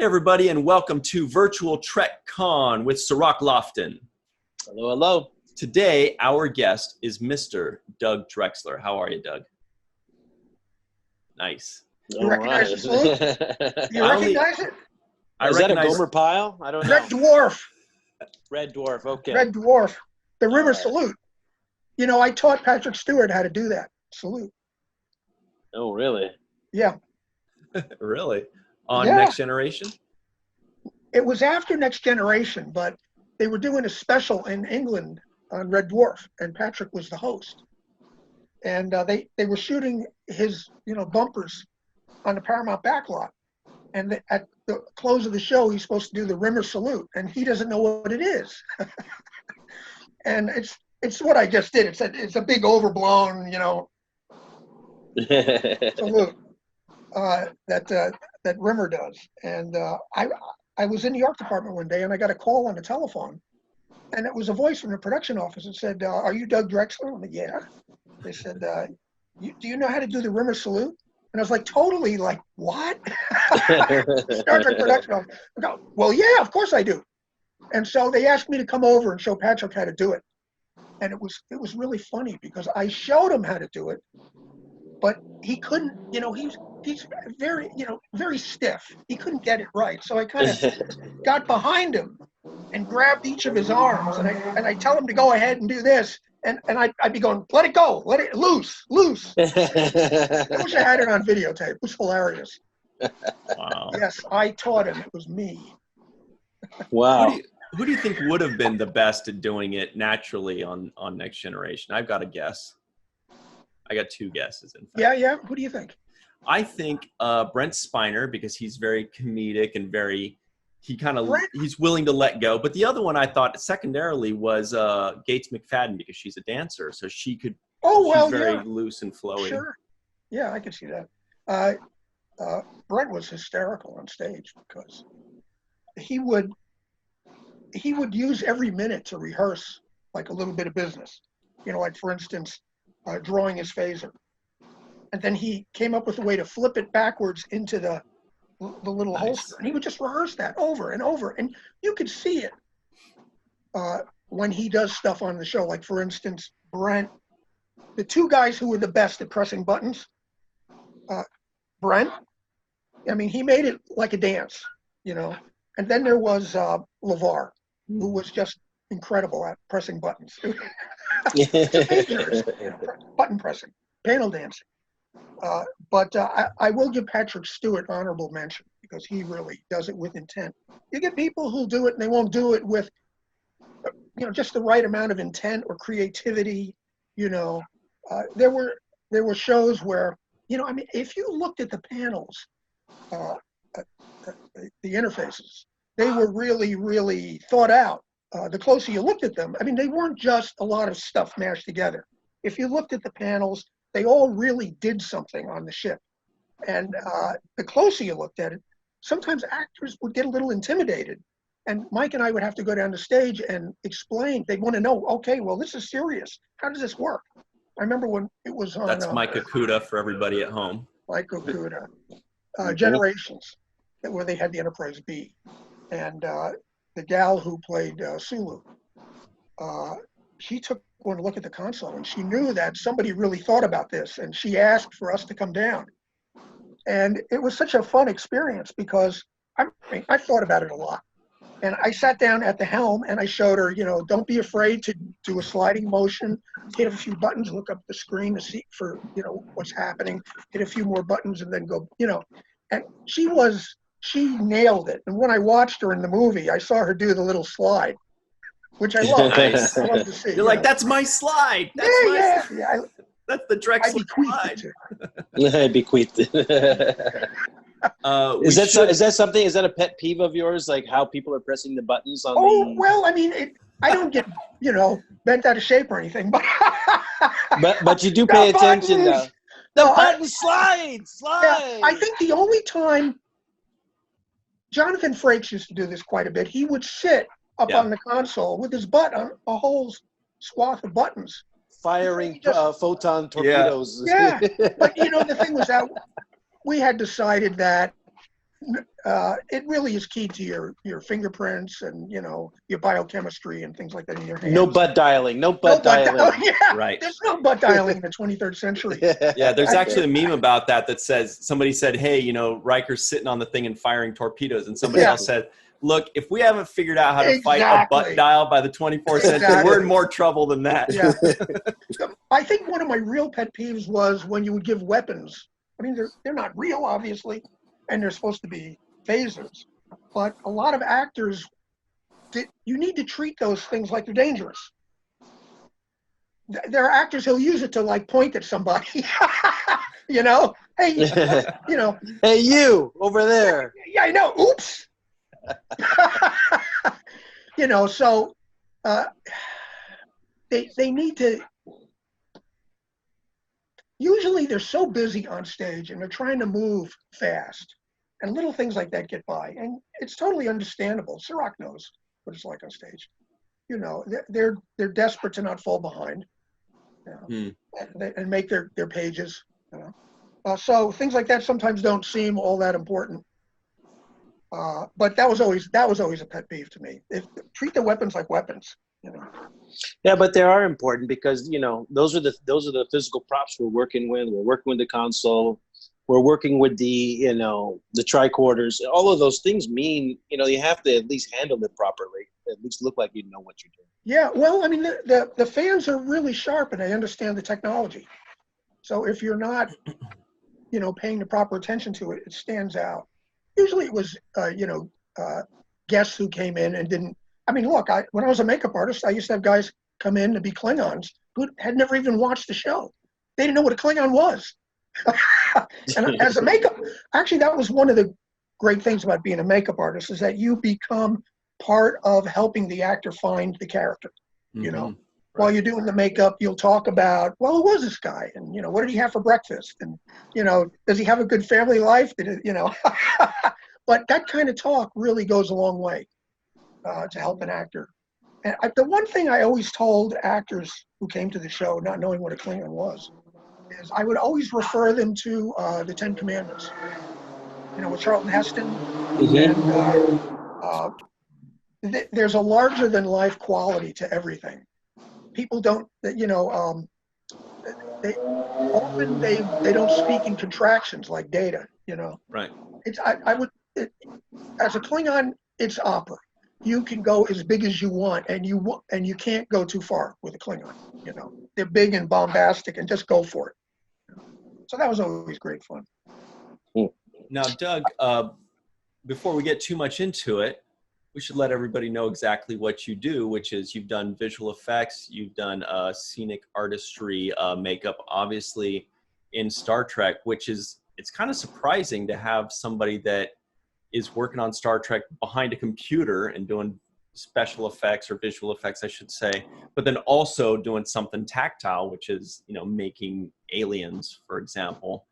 everybody, and welcome to Virtual TrekCon with Sirach Lofton. Hello, hello. Today, our guest is Mr. Doug Drexler. How are you, Doug? Nice. You recognize the salute? You recognize it? Is that a Gomer Pyle? I don't know. Red Dwarf. Red Dwarf, okay. Red Dwarf. The river salute. You know, I taught Patrick Stewart how to do that salute. Oh, really? Yeah. Really? On Next Generation? It was after Next Generation, but they were doing a special in England on Red Dwarf, and Patrick was the host. And they were shooting his, bumpers on the Paramount backlot. And at the close of the show, he's supposed to do the Rimmer salute, and he doesn't know what it is. And it's what I just did. It's a big overblown, salute that Rimmer does. And I was in the art department one day, and I got a call on the telephone, and it was a voice from the production office that said, "Are you Doug Drexler?" I'm like, "Yeah." They said, "Do you know how to do the Rimmer salute?" And I was like, totally like, what? Star Trek production office. I go, well, yeah, of course I do. And so they asked me to come over and show Patrick how to do it. And it was really funny because I showed him how to do it, but he couldn't, he's very, very stiff. He couldn't get it right. So I kind of got behind him and grabbed each of his arms, and I tell him to go ahead and do this. And I'd be going, let it go, let it loose. I wish I had it on videotape. It was hilarious. Wow. Yes, I taught him. It was me. Wow. Who do you think would have been the best at doing it naturally on Next Generation? I've got a guess. I got two guesses, in fact. Yeah. Who do you think? I think Brent Spiner, because he's very comedic and he's willing to let go. But the other one I thought secondarily was Gates McFadden, because she's a dancer, so she could. She's very loose and flowy. Sure. Yeah, I could see that. Brent was hysterical on stage because he would use every minute to rehearse like a little bit of business. Like for instance, drawing his phaser, and then he came up with a way to flip it backwards into the little holster, and he would just rehearse that over and over, and you could see it when he does stuff on the show. Like for instance, Brent, the two guys who were the best at pressing buttons, Brent, he made it like a dance, and then there was LeVar, who was just incredible at pressing buttons. Button pressing, panel dancing. But I will give Patrick Stewart honorable mention because he really does it with intent. You get people who do it and they won't do it with, just the right amount of intent or creativity. There were shows where, if you looked at the panels, the interfaces, they were really, really thought out. The closer you looked at them, they weren't just a lot of stuff mashed together. If you looked at the panels, they all really did something on the ship. And the closer you looked at it, sometimes actors would get a little intimidated. And Mike and I would have to go down the stage and explain. They'd want to know, okay, well, this is serious. How does this work? I remember when it was on... That's Mike Okuda for everybody at home. Mike Okuda. Generations, where they had the Enterprise B. And the gal who played Sulu, she took one look at the console and she knew that somebody really thought about this, and she asked for us to come down. And it was such a fun experience because I thought about it a lot. And I sat down at the helm and I showed her, don't be afraid to do a sliding motion, hit a few buttons, look up the screen to see for, what's happening, hit a few more buttons and then go, and she nailed it. And when I watched her in the movie, I saw her do the little slide, which I love. Nice. I love to see. You're like, that's my slide. That's yeah. That's the Drexler slide. I bequeathed it. Is that a pet peeve of yours, like how people are pressing the buttons on well, I don't get, bent out of shape or anything, but but you do pay attention though. The button slide. Yeah, I think the only time Jonathan Frakes used to do this quite a bit, he would sit up on the console with his butt on a whole swath of buttons. Firing photon torpedoes. Yeah, but the thing was that we had decided that it really is key to your fingerprints and, you know, your biochemistry and things like that in your hands. No butt dialing. No butt dialing. Yeah, Right. there's no butt dialing in the 23rd century. Yeah, there's actually a meme about that says, somebody said, hey, you know, Riker's sitting on the thing and firing torpedoes. And somebody else said, look, if we haven't figured out how to fight a butt dial by the 24th century, we're in more trouble than that. Yeah. I think one of my real pet peeves was when you would give weapons. I mean, they're not real, obviously, and they're supposed to be phasers. But a lot of actors, you need to treat those things like they're dangerous. There are actors who'll use it to, like, point at somebody. You know? Hey, you know. Hey, you, over there. Yeah, I know. Oops. You know, so they need to. Usually they're so busy on stage and they're trying to move fast, and little things like that get by, and it's totally understandable. Sirach knows what it's like on stage. You know, they're desperate to not fall behind, you know, and make their pages. You know, so things like that sometimes don't seem all that important. But that was always a pet peeve to me. Treat the weapons like weapons. You know. Yeah, but they are important because, you know, those are the physical props we're working with. We're working with the console. We're working with the, you know, the tricorders. All of those things mean, you know, you have to at least handle it properly. At least look like you know what you're doing. Yeah, well, I mean, the fans are really sharp and they understand the technology. So if you're not, you know, paying the proper attention to it, it stands out. Usually it was, you know, guests who came in and didn't. I mean, look, when I was a makeup artist, I used to have guys come in to be Klingons who had never even watched the show. They didn't know what a Klingon was. And as a makeup, actually, that was one of the great things about being a makeup artist is that you become part of helping the actor find the character. You know, while you're doing the makeup, you'll talk about, well, who was this guy? And, you know, what did he have for breakfast? And, you know, does he have a good family life? You know, but that kind of talk really goes a long way. To help an actor. And the one thing I always told actors who came to the show, not knowing what a Klingon was, is I would always refer them to the Ten Commandments. You know, with Charlton Heston. And there's a larger than life quality to everything. People don't, you know, they don't speak in contractions like Data. You know, right? It's as a Klingon, it's opera. You can go as big as you want, and you can't go too far with a Klingon. You know, they're big and bombastic, and just go for it. So that was always great fun. Now, Doug, before we get too much into it, we should let everybody know exactly what you do, which is you've done visual effects, you've done scenic artistry, makeup, obviously in Star Trek, it's kind of surprising to have somebody that is working on Star Trek behind a computer and doing special effects or visual effects, I should say, but then also doing something tactile, which is, you know, making aliens, for example.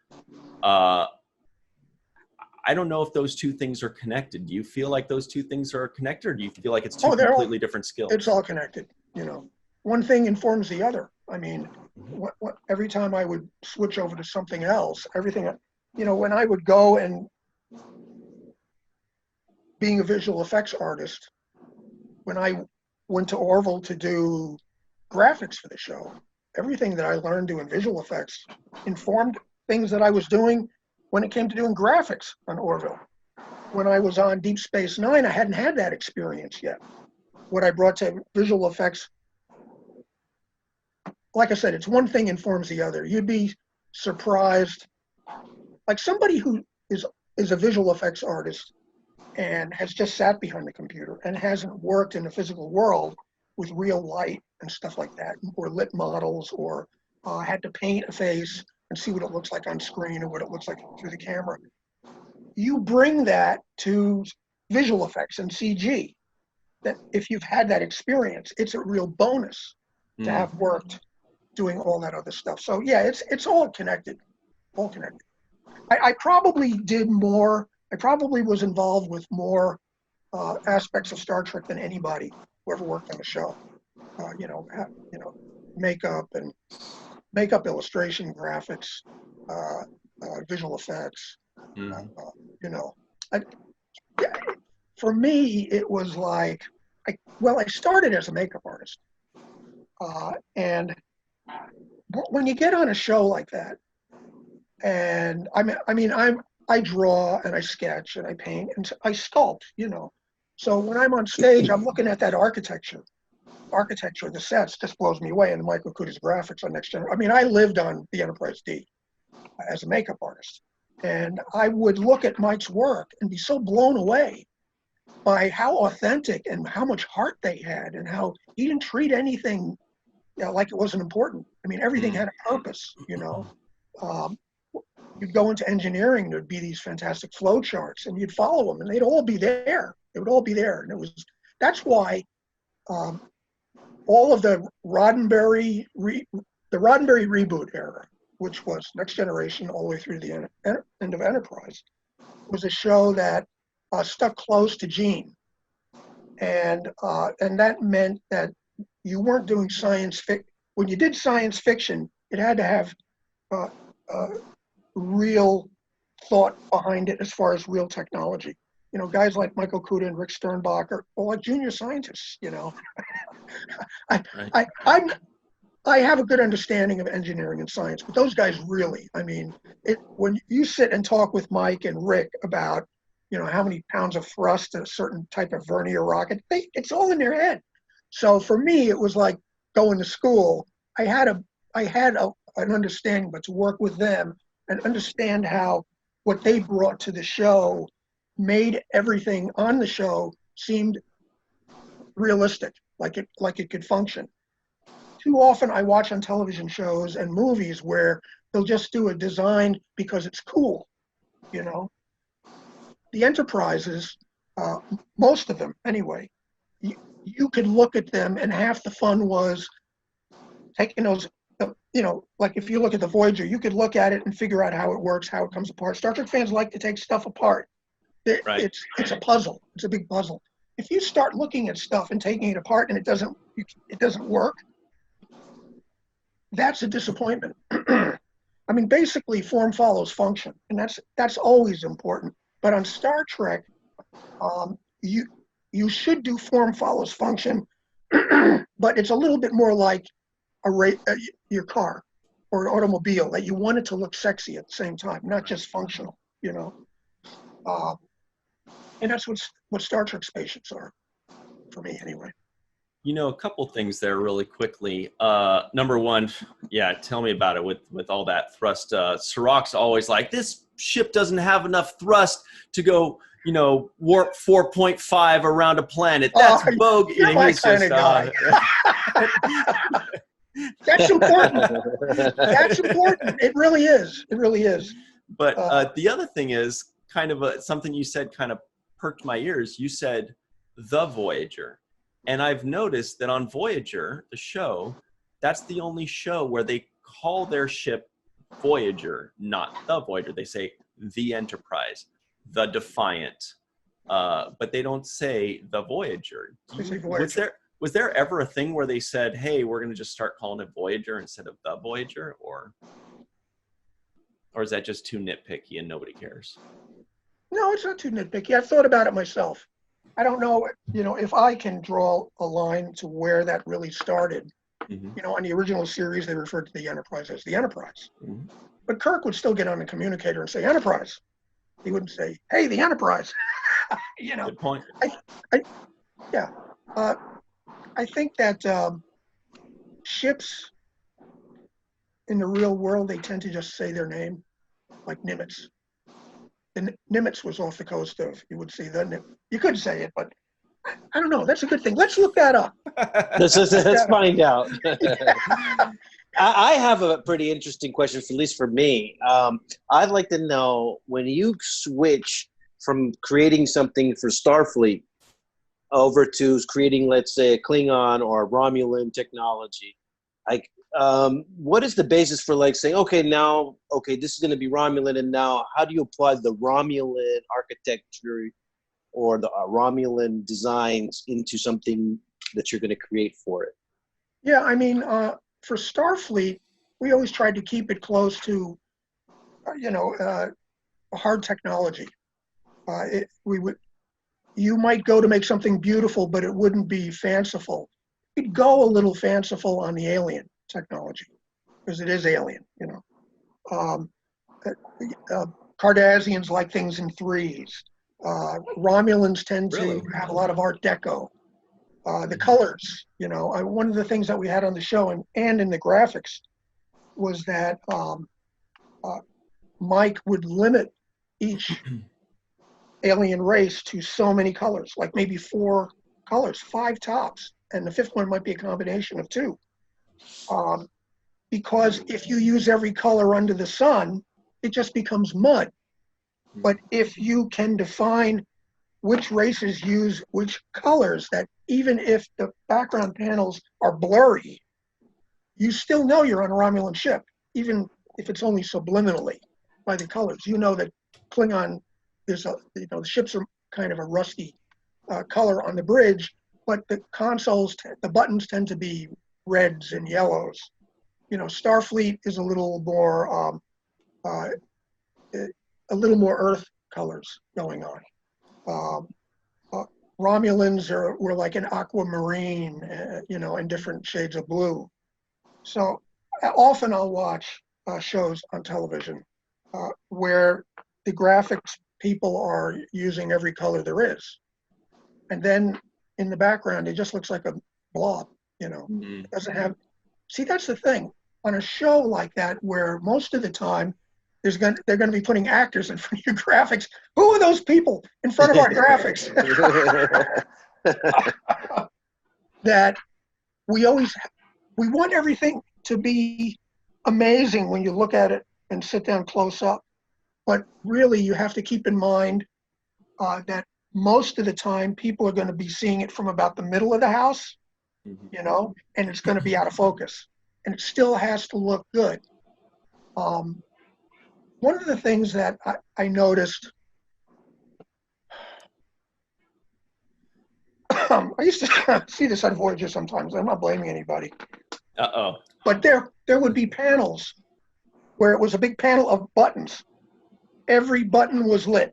I don't know if those two things are connected. Do you feel like those two things are connected, or do you feel like it's two completely different skills? It's all connected. You know, one thing informs the other. I mean, every time I would switch over to something else, everything, you know, when I would go and being a visual effects artist, when I went to Orville to do graphics for the show, everything that I learned doing visual effects informed things that I was doing when it came to doing graphics on Orville. When I was on Deep Space Nine, I hadn't had that experience yet. What I brought to visual effects, like I said, it's one thing informs the other. You'd be surprised, like somebody who is a visual effects artist and has just sat behind the computer and hasn't worked in the physical world with real light and stuff like that, or lit models, or had to paint a face and see what it looks like on screen or what it looks like through the camera. You bring that to visual effects and CG. That if you've had that experience, it's a real bonus to have worked doing all that other stuff. So yeah, it's all connected, all connected. I probably did more. I probably was involved with more aspects of Star Trek than anybody who ever worked on the show. You know, makeup and illustration, graphics, visual effects. You know, Yeah, for me, it was like, I started as a makeup artist. And when you get on a show like that, and I draw and I sketch and I paint and I sculpt, you know. So when I'm on stage, I'm looking at that architecture of the sets just blows me away. And Michael Kuda's graphics on Next Gen. I mean, I lived on the Enterprise D as a makeup artist. And I would look at Mike's work and be so blown away by how authentic and how much heart they had and how he didn't treat anything, you know, like it wasn't important. I mean, everything had a purpose, you know. You'd go into engineering, there'd be these fantastic flow charts and you'd follow them and they'd all be there. They would all be there. And that's why all of the Roddenberry reboot era, which was Next Generation all the way through the end of Enterprise, was a show that stuck close to Gene, and that meant that you weren't doing science fiction. When you did science fiction, it had to have real thought behind it as far as real technology. You know, guys like Michael Kuda and Rick Sternbach are like junior scientists. You know, I have a good understanding of engineering and science, but those guys really, I mean, when you sit and talk with Mike and Rick about, you know, how many pounds of thrust a certain type of vernier rocket, it's all in their head. So for me, it was like going to school. I had an understanding, but to work with them and understand how what they brought to the show made everything on the show seemed realistic, like it could function. Too often I watch on television shows and movies where they'll just do a design because it's cool, you know. The Enterprises, most of them anyway, you could look at them and half the fun was taking those, you know, like if you look at the Voyager, you could look at it and figure out how it works, how it comes apart. Star Trek fans like to take stuff apart. Right. It's a puzzle. It's a big puzzle. If you start looking at stuff and taking it apart and it doesn't work, that's a disappointment. I mean, basically, form follows function, and that's always important. But on Star Trek, you should do form follows function, but it's a little bit more like your car or an automobile, that you want it to look sexy at the same time, not just functional, you know. And that's what Star Trek spaceships are, for me anyway. You know, a couple things there really quickly. Number one, yeah, tell me about it with all that thrust. Sirac's always like, this ship doesn't have enough thrust to go, you know, warp 4.5 around a planet. That's bogey. You're my kind of guy. That's important. That's important. It really is. It really is. But the other thing is kind of something you said kind of perked my ears. You said the Voyager. And I've noticed that on Voyager, the show, that's the only show where they call their ship Voyager, not the Voyager. They say the Enterprise, the Defiant, but they don't say the Voyager. Was there ever a thing where they said, hey, we're going to just start calling it Voyager instead of the Voyager? Or is that just too nitpicky and nobody cares? No, it's not too nitpicky. I've thought about it myself. I don't know, you know, if I can draw a line to where that really started. Mm-hmm. You know, on the original series, they referred to the Enterprise as the Enterprise. Mm-hmm. But Kirk would still get on the communicator and say Enterprise. He wouldn't say, hey, the Enterprise. You know. Good point. I think that ships in the real world, they tend to just say their name, like Nimitz. And Nimitz was off the coast of, you would see you could say it, but I don't know. That's a good thing. Let's look that up. Let's find out. I have a pretty interesting question, at least for me. I'd like to know, when you switch from creating something for Starfleet over to creating, let's say, a Klingon or Romulan technology, like, what is the basis for, like, saying, okay, this is going to be Romulan, and now how do you apply the Romulan architecture or the Romulan designs into something that you're going to create for it? Yeah, I mean, for Starfleet, we always tried to keep it close to, hard technology. You might go to make something beautiful, but it wouldn't be fanciful. It'd go a little fanciful on the alien technology, because it is alien, you know. Cardassians like things in threes. Romulans tend to have a lot of Art Deco. The colors, you know, one of the things that we had on the show and in the graphics was that Mike would limit each alien race to so many colors, like maybe 4 colors, 5 tops, and the 5th one might be a combination of 2. Because if you use every color under the sun, it just becomes mud. But if you can define which races use which colors, that even if the background panels are blurry, you still know you're on a Romulan ship, even if it's only subliminally by the colors. You know that Klingon, the ships are kind of a rusty color on the bridge, but the consoles, the buttons tend to be reds and yellows. You know, Starfleet is a little more Earth colors going on. Romulans were like an aquamarine, you know, and different shades of blue. So often I'll watch shows on television where the graphics people are using every color there is. And then in the background, it just looks like a blob, you know. It doesn't have, see, that's the thing. On a show like that, where most of the time they're going to be putting actors in front of your graphics. Who are those people in front of our graphics? That we want everything to be amazing when you look at it and sit down close up. But really, you have to keep in mind that most of the time people are going to be seeing it from about the middle of the house, you know, and it's going to be out of focus. And it still has to look good. One of the things that I noticed, I used to see this on Voyager sometimes. I'm not blaming anybody. Uh-oh. But there would be panels where it was a big panel of buttons. Every button was lit.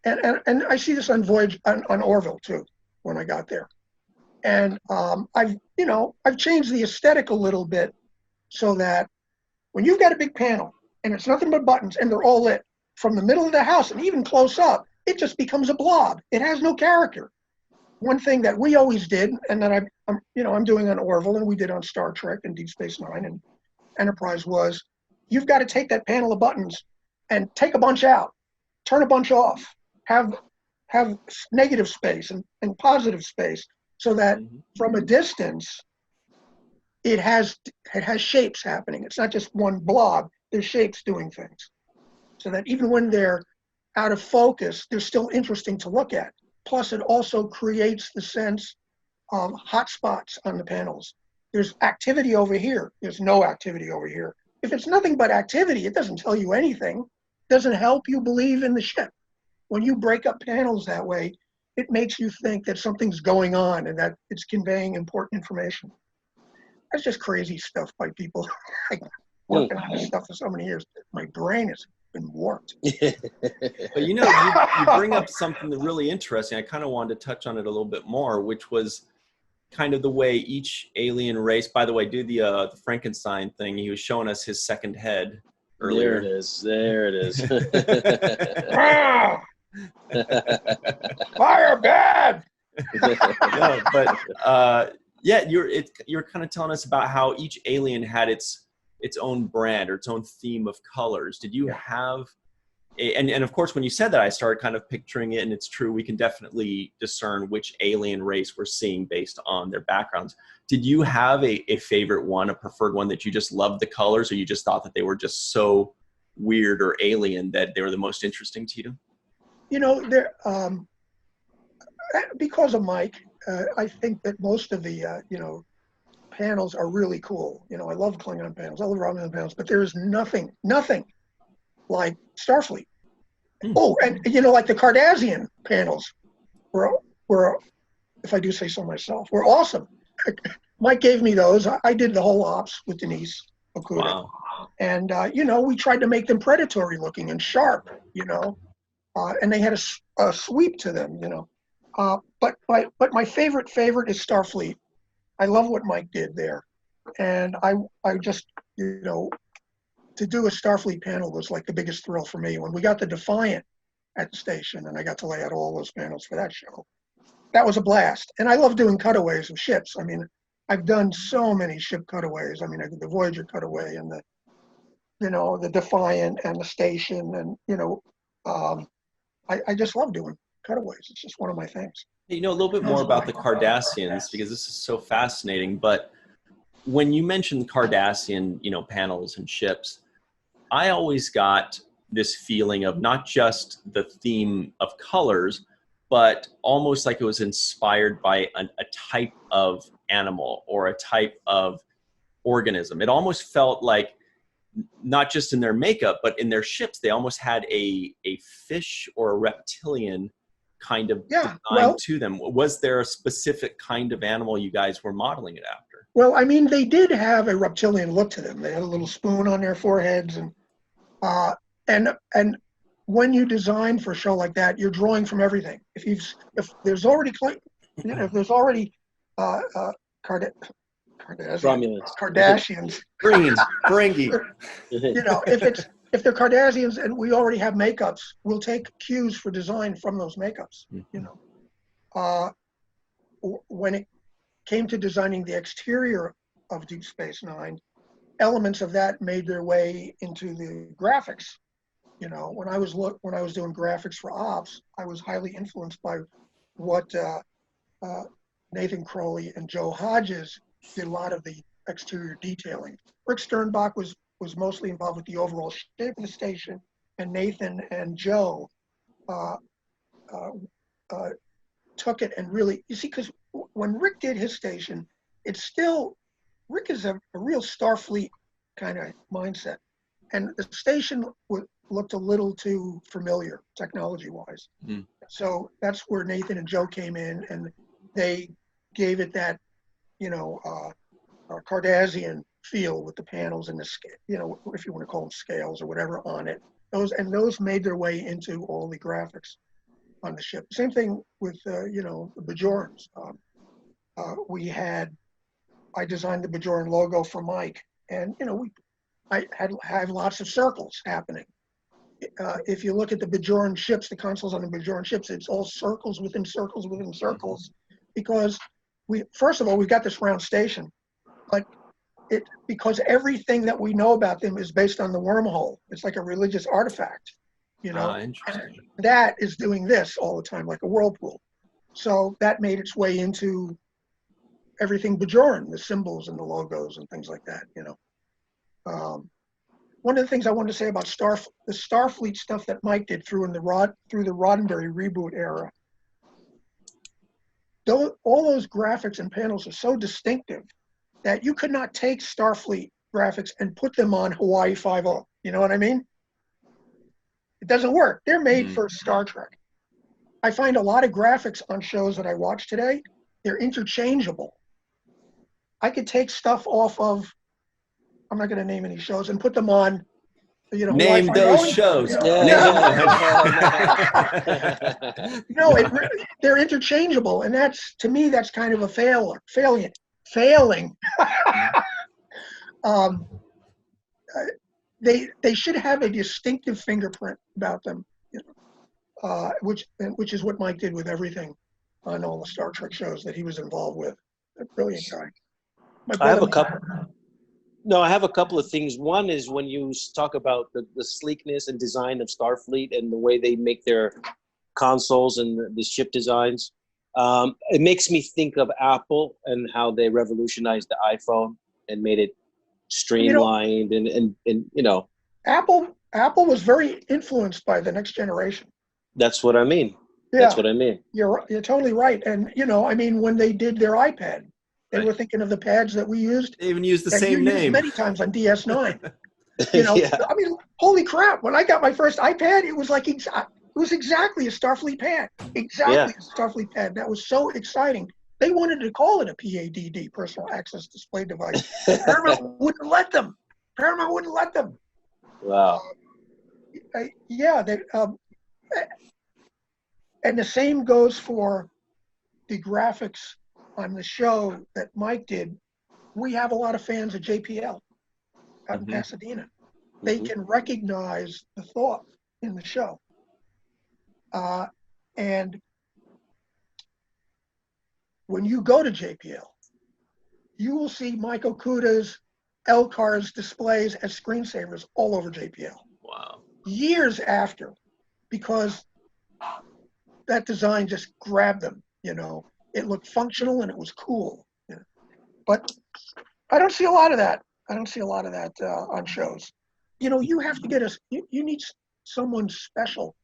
And I see this on Voyager, on Orville too, when I got there. And I've changed the aesthetic a little bit so that when you've got a big panel and it's nothing but buttons and they're all lit from the middle of the house and even close up, it just becomes a blob. It has no character. One thing that we always did, and that I'm doing on Orville and we did on Star Trek and Deep Space Nine and Enterprise, was you've got to take that panel of buttons and take a bunch out, turn a bunch off, have negative space and positive space, so that from a distance it has shapes happening. It's not just one blob. There's shapes doing things, so that even when they're out of focus, they're still interesting to look at. Plus, it also creates the sense of hot spots on the panels. There's activity over here. There's no activity over here. If it's nothing but activity, it doesn't tell you anything. It doesn't help you believe in the ship. When you break up panels that way, it makes you think that something's going on and that it's conveying important information. That's just crazy stuff by people. Working on this stuff for so many years, my brain has been warped. But you know, you bring up something that really interesting. I kind of wanted to touch on it a little bit more, which was kind of the way each alien race. By the way, do the Frankenstein thing. He was showing us his second head earlier. There it is. Fire bad. No, but yeah, you're kind of telling us about how each alien had its own brand or its own theme of colors. Did you have and of course, when you said that, I started kind of picturing it, and it's true. We can definitely discern which alien race we're seeing based on their backgrounds. Did you have a favorite one, a preferred one that you just loved the colors, or you just thought that they were just so weird or alien that they were the most interesting to you? You know, because of Mike, I think that most of the, panels are really cool. You know, I love Klingon panels, I love Romulan panels, but there is nothing like Starfleet. Oh, and like the Cardassian panels were, if I do say so myself, were awesome. Mike gave me those. I did the whole ops with Denise Okuda. Wow. And, we tried to make them predatory looking and sharp, and they had a sweep to them, you know. But my favorite is Starfleet. I love what Mike did there, and I just, you know, to do a Starfleet panel was like the biggest thrill for me. When we got the Defiant at the station, and I got to lay out all those panels for that show, that was a blast. And I love doing cutaways of ships. I mean, I've done so many ship cutaways. I mean, I did the Voyager cutaway and the, you know, the Defiant and the station, and you know, I just love doing cutaways. It's just one of my things. You know a little bit more about the Cardassians, because this is so fascinating. But when you mentioned Cardassian, you know, panels and ships, I always got this feeling of not just the theme of colors, but almost like it was inspired by a type of animal or a type of organism. It almost felt like, not just in their makeup, but in their ships, they almost had a fish or a reptilian kind of design to them. Was there a specific kind of animal you guys were modeling it after? Well, I mean, they did have a reptilian look to them. They had a little spoon on their foreheads, and when you design for a show like that, you're drawing from everything. If there's already, you know, if there's already Kardashians. Ferengi. You know, if they're Cardassians and we already have makeups, we'll take cues for design from those makeups. You know, when it came to designing the exterior of Deep Space Nine, elements of that made their way into the graphics. You know, when I was doing graphics for Ops, I was highly influenced by what Nathan Crowley and Joe Hodges did a lot of the exterior detailing. Rick Sternbach was mostly involved with the overall shape of the station, and Nathan and Joe took it and really, you see, because when Rick did his station, it's still, Rick is a real Starfleet kind of mindset, and the station looked a little too familiar technology-wise. So that's where Nathan and Joe came in, and they gave it that, you know, Cardassian feel with the panels and the, you know, if you want to call them scales or whatever on it. Those made their way into all the graphics on the ship. Same thing with, you know, the Bajorans. I designed the Bajoran logo for Mike, and you know, I have lots of circles happening. If you look at the Bajoran ships, the consoles on the Bajoran ships, it's all circles within circles within circles, because first of all, we've got this round station, but because everything that we know about them is based on the wormhole. It's like a religious artifact, you know. Interesting. And that is doing this all the time, like a whirlpool. So that made its way into everything Bajoran, the symbols and the logos and things like that, you know. One of the things I wanted to say about the Starfleet stuff that Mike did through the Roddenberry reboot era, all those graphics and panels are so distinctive that you could not take Starfleet graphics and put them on Hawaii 5-0. You know what I mean? It doesn't work. They're made for Star Trek. I find a lot of graphics on shows that I watch today, they're interchangeable. I could take stuff off of, I'm not going to name any shows, and put them on, you know, name those shows. No, they're interchangeable, and that's, to me, that's kind of a failing. They should have a distinctive fingerprint about them, you know, which is what Mike did with everything on all the Star Trek shows that he was involved with. A brilliant guy. I have a couple of things. One is when you talk about the sleekness and design of Starfleet and the way they make their consoles and the ship designs. It makes me think of Apple and how they revolutionized the iPhone and made it streamlined, and you know. Apple was very influenced by the next generation. That's what I mean. Yeah, that's what I mean. You're totally right. And you know, I mean, when they did their iPad, they were thinking of the pads that we used. They even used the same name many times on DS9. You know, yeah. I mean, holy crap! When I got my first iPad, it was like it was exactly a Starfleet pad. Exactly a Starfleet pad. That was so exciting. They wanted to call it a PADD, personal access display device. Paramount wouldn't let them. Wow. and the same goes for the graphics on the show that Mike did. We have a lot of fans at JPL out in Pasadena. They can recognize the thought in the show. And when you go to JPL, you will see Mike Okuda's LCARS displays as screensavers all over JPL. Wow. Years after, because that design just grabbed them, you know. It looked functional and it was cool. You know. But I don't see a lot of that. I don't see a lot of that on shows. You know, you have to get you need someone special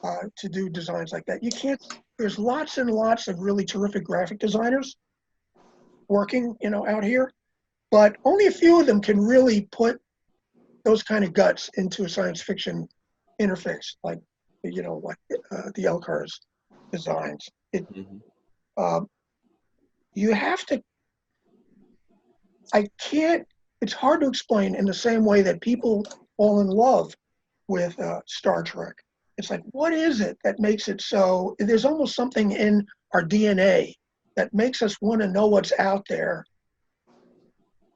to do designs like that. You can't, there's lots and lots of really terrific graphic designers working, you know, out here, but only a few of them can really put those kind of guts into a science fiction interface, like, you know, like the LCARS designs. You have to, it's hard to explain in the same way that people fall in love with Star Trek. It's like, what is it that makes it so, there's almost something in our DNA that makes us want to know what's out there,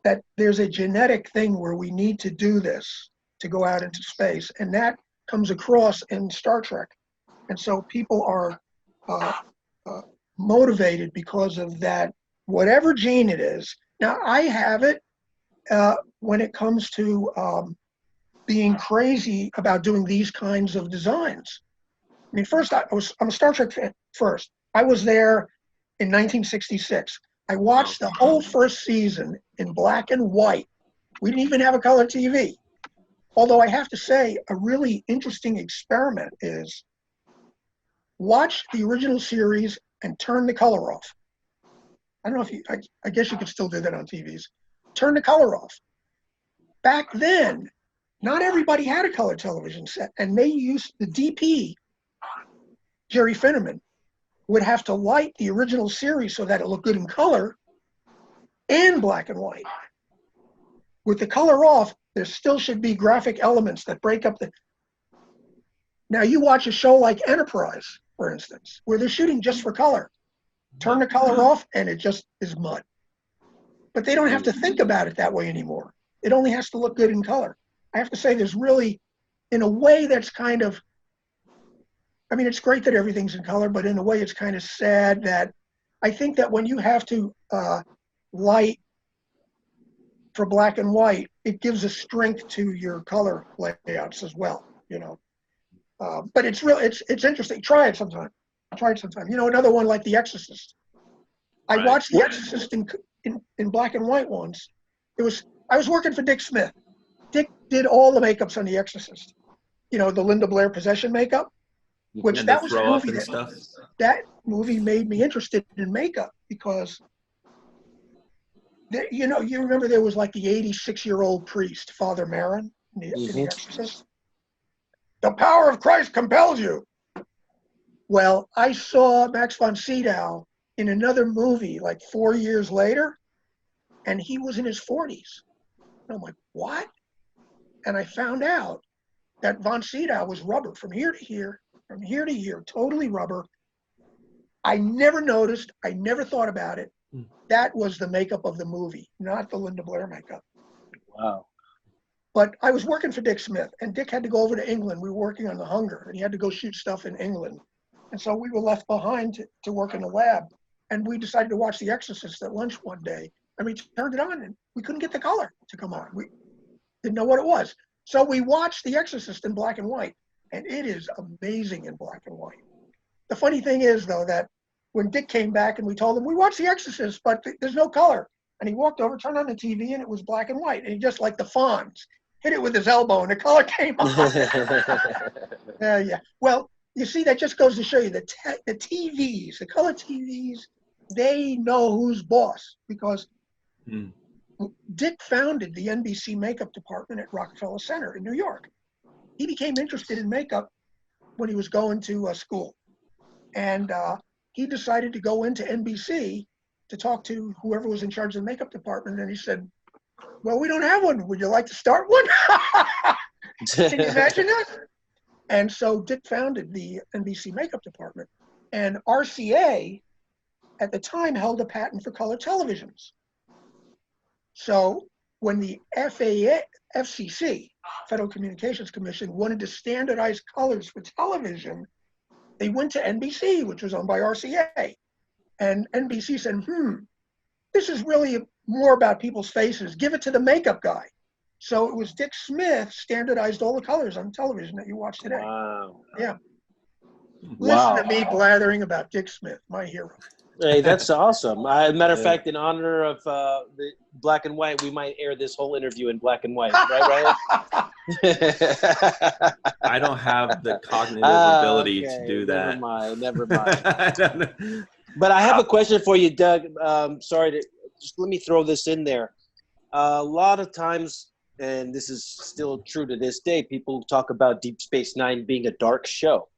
that there's a genetic thing where we need to do this to go out into space. And that comes across in Star Trek. And so people are motivated because of that, whatever gene it is. Now, I have it when it comes to being crazy about doing these kinds of designs. I mean, first, I'm a Star Trek fan first. I was there in 1966. I watched the whole first season in black and white. We didn't even have a color TV. Although I have to say, a really interesting experiment is watch the original series and turn the color off. I don't know if you, I guess you could still do that on TVs. Turn the color off. Back then, not everybody had a color television set, and they used the DP, Jerry Finnerman, would have to light the original series so that it looked good in color and black and white. With the color off, there still should be graphic elements that break up the... Now you watch a show like Enterprise, for instance, where they're shooting just for color. Turn the color off and it just is mud. But they don't have to think about it that way anymore. It only has to look good in color. I have to say there's really, in a way that's kind of, I mean, it's great that everything's in color, but in a way it's kind of sad that I think that when you have to light for black and white, it gives a strength to your color layouts as well, you know. But it's real, it's interesting. Try it sometime. Try it sometime. You know, another one like The Exorcist. I watched The Exorcist in black and white once. I was working for Dick Smith. Dick did all the makeups on The Exorcist. You know, the Linda Blair possession makeup, which And that the was throw a up movie and stuff. that movie made me interested in makeup because, you know, you remember there was like the 86-year-old priest, Father Marin, in The Exorcist. The power of Christ compels you. Well, I saw Max von Sydow in another movie like 4 years later, and he was in his 40s. And I'm like, what? And I found out that von Sydow was rubber from here to here, totally rubber. I never noticed. I never thought about it. That was the makeup of the movie, not the Linda Blair makeup. Wow. But I was working for Dick Smith, and Dick had to go over to England. We were working on The Hunger, and he had to go shoot stuff in England. And so we were left behind to work in the lab. And we decided to watch The Exorcist at lunch one day. And we turned it on, and we couldn't get the color to come on. We didn't know what it was. So we watched The Exorcist in black and white. And it is amazing in black and white. The funny thing is, though, that when Dick came back and we told him, we watched The Exorcist, but there's no color. And he walked over, turned on the TV, and it was black and white. And he just, like the Fonz, hit it with his elbow, and the color came on. Yeah. Well, you see, that just goes to show you the TVs, the color TVs, they know who's boss, because Dick founded the NBC makeup department at Rockefeller Center in New York. He became interested in makeup when he was going to school. And he decided to go into NBC to talk to whoever was in charge of the makeup department. And he said, well, we don't have one. Would you like to start one? Can you imagine that? And so Dick founded the NBC makeup department. And RCA at the time held a patent for color televisions. So when the FCC, Federal Communications Commission, wanted to standardize colors for television, they went to NBC, which was owned by RCA. And NBC said, this is really more about people's faces. Give it to the makeup guy. So it was Dick Smith standardized all the colors on television that you watch today. Wow. Yeah. Wow. Listen to me blathering about Dick Smith, my hero. Hey, that's awesome. As a matter of fact, in honor of the black and white, we might air this whole interview in black and white, right, Ryan? I don't have the cognitive ability to do that. Never mind. I don't know. But I have a question for you, Doug. Just let me throw this in there. A lot of times, and this is still true to this day, people talk about Deep Space Nine being a dark show.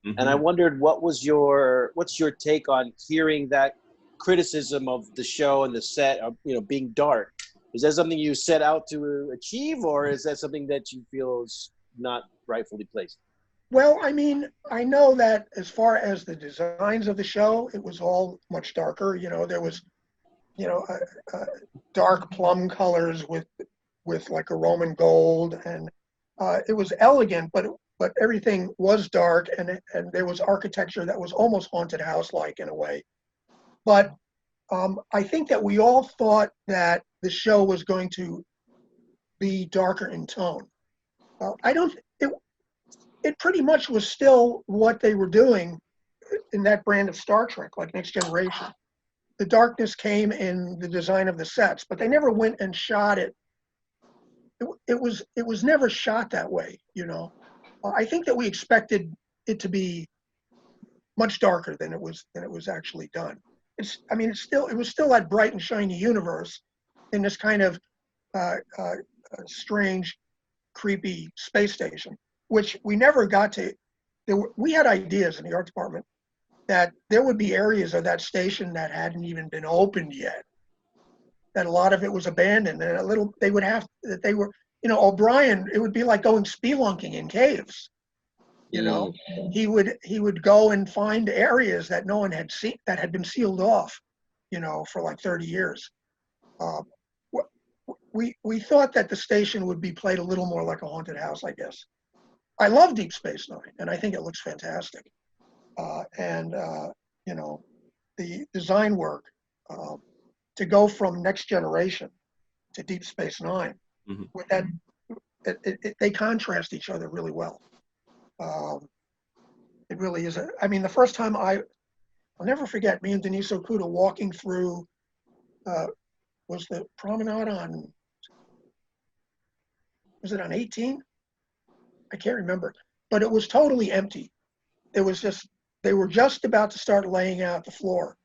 Mm-hmm. And I wondered, what's your take on hearing that criticism of the show and the set of, being dark? Is that something you set out to achieve, or is that something that you feel is not rightfully placed? Well, I mean, I know that as far as the designs of the show, it was all much darker. There was, dark plum colors with like a Roman gold, and it was elegant, but everything was dark, and there was architecture that was almost haunted house-like in a way. But I think that we all thought that the show was going to be darker in tone. It pretty much was still what they were doing in that brand of Star Trek, like Next Generation. The darkness came in the design of the sets, but they never went and shot it. It was never shot that way, I think that we expected it to be much darker than it was actually done. It was still that bright and shiny universe in this kind of strange, creepy space station, which we never got to. We had ideas in the art department that there would be areas of that station that hadn't even been opened yet. That a lot of it was abandoned, and O'Brien, it would be like going spelunking in caves. He would go and find areas that no one had seen, that had been sealed off, for like 30 years. We thought that the station would be played a little more like a haunted house, I guess. I love Deep Space Nine, and I think it looks fantastic. The design work to go from Next Generation to Deep Space Nine, mm-hmm. with that, they contrast each other really well. It really is. The first time I'll never forget, me and Denise Okuda walking through, was the promenade was it on 18? I can't remember, but it was totally empty. They were just about to start laying out the floor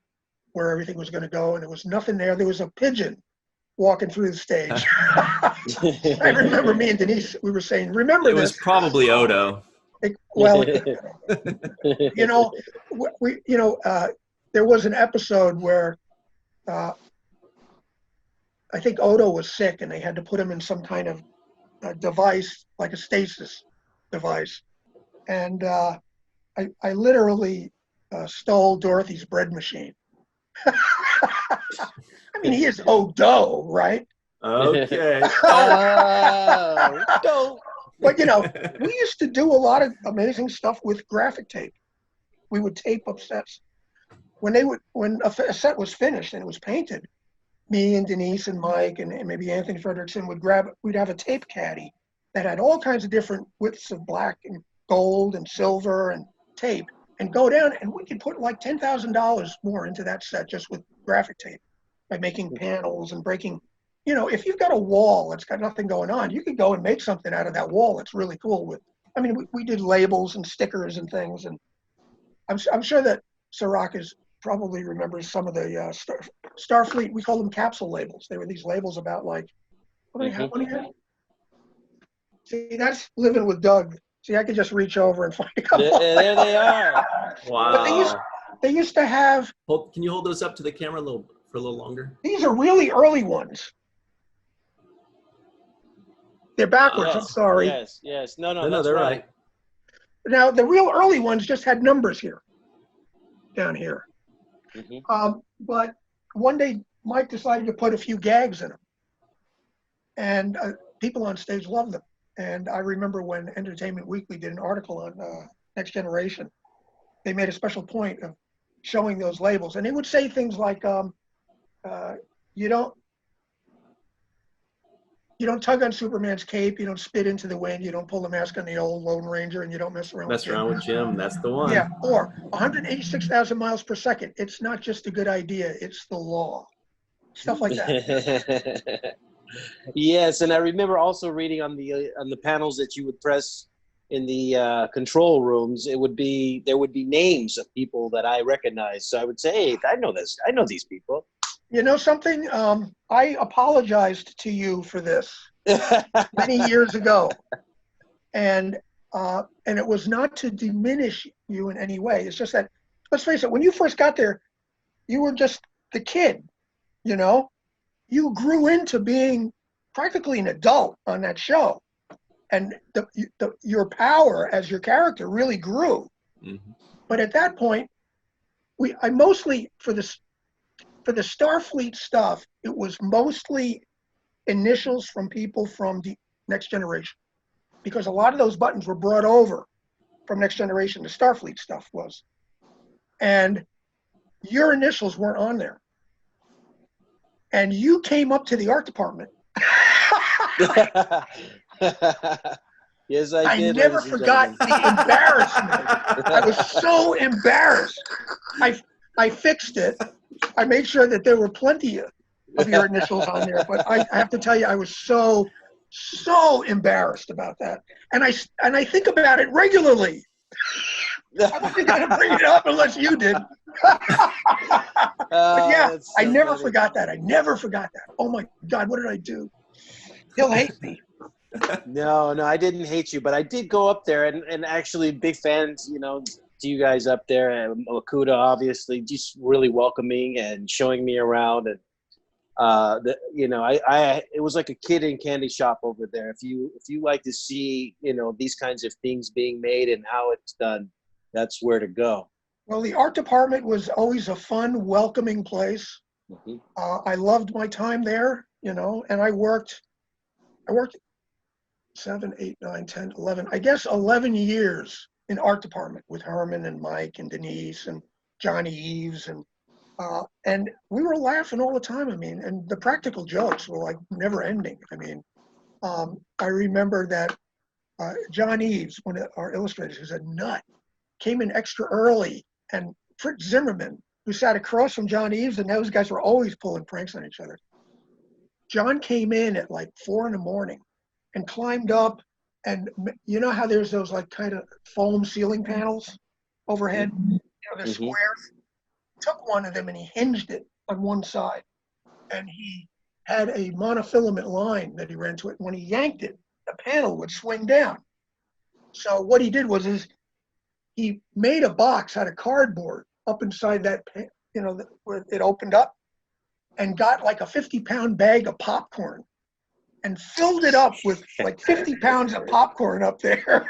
where everything was going to go, and there was nothing there. There was a pigeon walking through the stage. I remember me and Denise, we were saying, remember this. It was probably Odo. There was an episode where I think Odo was sick, and they had to put him in some kind of device, like a stasis device. And I literally stole Dorothy's bread machine. He is Odo, right? Okay. Odo. But we used to do a lot of amazing stuff with graphic tape. We would tape up sets. When a set was finished and it was painted, me and Denise and Mike and maybe Anthony Fredrickson we'd have a tape caddy that had all kinds of different widths of black and gold and silver and tape, and go down, and we could put like $10,000 more into that set just with graphic tape by making panels and breaking. If you've got a wall that's got nothing going on, you could go and make something out of that wall that's really cool. We did labels and stickers and things, and I'm sure that Sarakas probably remembers some of the Starfleet. We call them capsule labels. They were these labels about like, what do they have on here? See, that's living with Doug. See, I could just reach over and find a couple. There they are. Wow. But they used to have. Can you hold those up to the camera for a little longer? These are really early ones. They're backwards. Yes, I'm sorry. Yes. No, they're right. Now, the real early ones just had numbers here, down here. But one day, Mike decided to put a few gags in them. And people on stage loved them. And I remember when Entertainment Weekly did an article on Next Generation, they made a special point of showing those labels. And they would say things like, you don't tug on Superman's cape, you don't spit into the wind, you don't pull the mask on the old Lone Ranger, and you don't mess around with Jim. That's the one. Yeah, or 186,000 miles per second. It's not just a good idea, it's the law. Stuff like that. Yes, and I remember also reading on the panels that you would press in the control rooms. There would be names of people that I recognized. So I would say, hey, I know this. I know these people. You know something? I apologized to you for this many years ago, and it was not to diminish you in any way. It's just that, let's face it, when you first got there, you were just the kid. You know, you grew into being practically an adult on that show, and your power as your character really grew. Mm-hmm. But at that point, I mostly for the Starfleet stuff, it was mostly initials from people from the Next Generation, because a lot of those buttons were brought over from Next Generation. The Starfleet stuff was, and your initials weren't on there. And you came up to the art department. Yes, I did. I never forgot the embarrassment. I was so embarrassed. I fixed it. I made sure that there were plenty of your initials on there, but I have to tell you, I was so embarrassed about that. And I think about it regularly. I wasn't going to bring it up unless you did. But yeah, so I never forgot that. I never forgot that. Oh my God, what did I do? He'll hate me. No, I didn't hate you, but I did go up there and actually big fans, you know, to you guys up there, and Okuda obviously just really welcoming and showing me around, and it was like a kid in candy shop over there. If you like to see, you know, these kinds of things being made and how it's done, that's where to go. Well, the art department was always a fun, welcoming place. Mm-hmm. I loved my time there, you know, and I worked 7, 8, 9, 10, 11, I guess 11 years in art department with Herman and Mike and Denise and Johnny Eves, and we were laughing all the time. I mean, and the practical jokes were like never ending. I mean, I remember that John Eves, one of our illustrators, who's a nut, came in extra early, and Fritz Zimmerman, who sat across from John Eves, and those guys were always pulling pranks on each other. John came in at like 4 a.m. and climbed up, and you know how there's those like kind of foam ceiling panels overhead? You know, they're squares. Took one of them and he hinged it on one side, and he had a monofilament line that he ran to it. When he yanked it, the panel would swing down. So what he did was he made a box out of cardboard up inside that, you know, where it opened up, and got like a 50-pound bag of popcorn and filled it up with like 50 pounds of popcorn up there.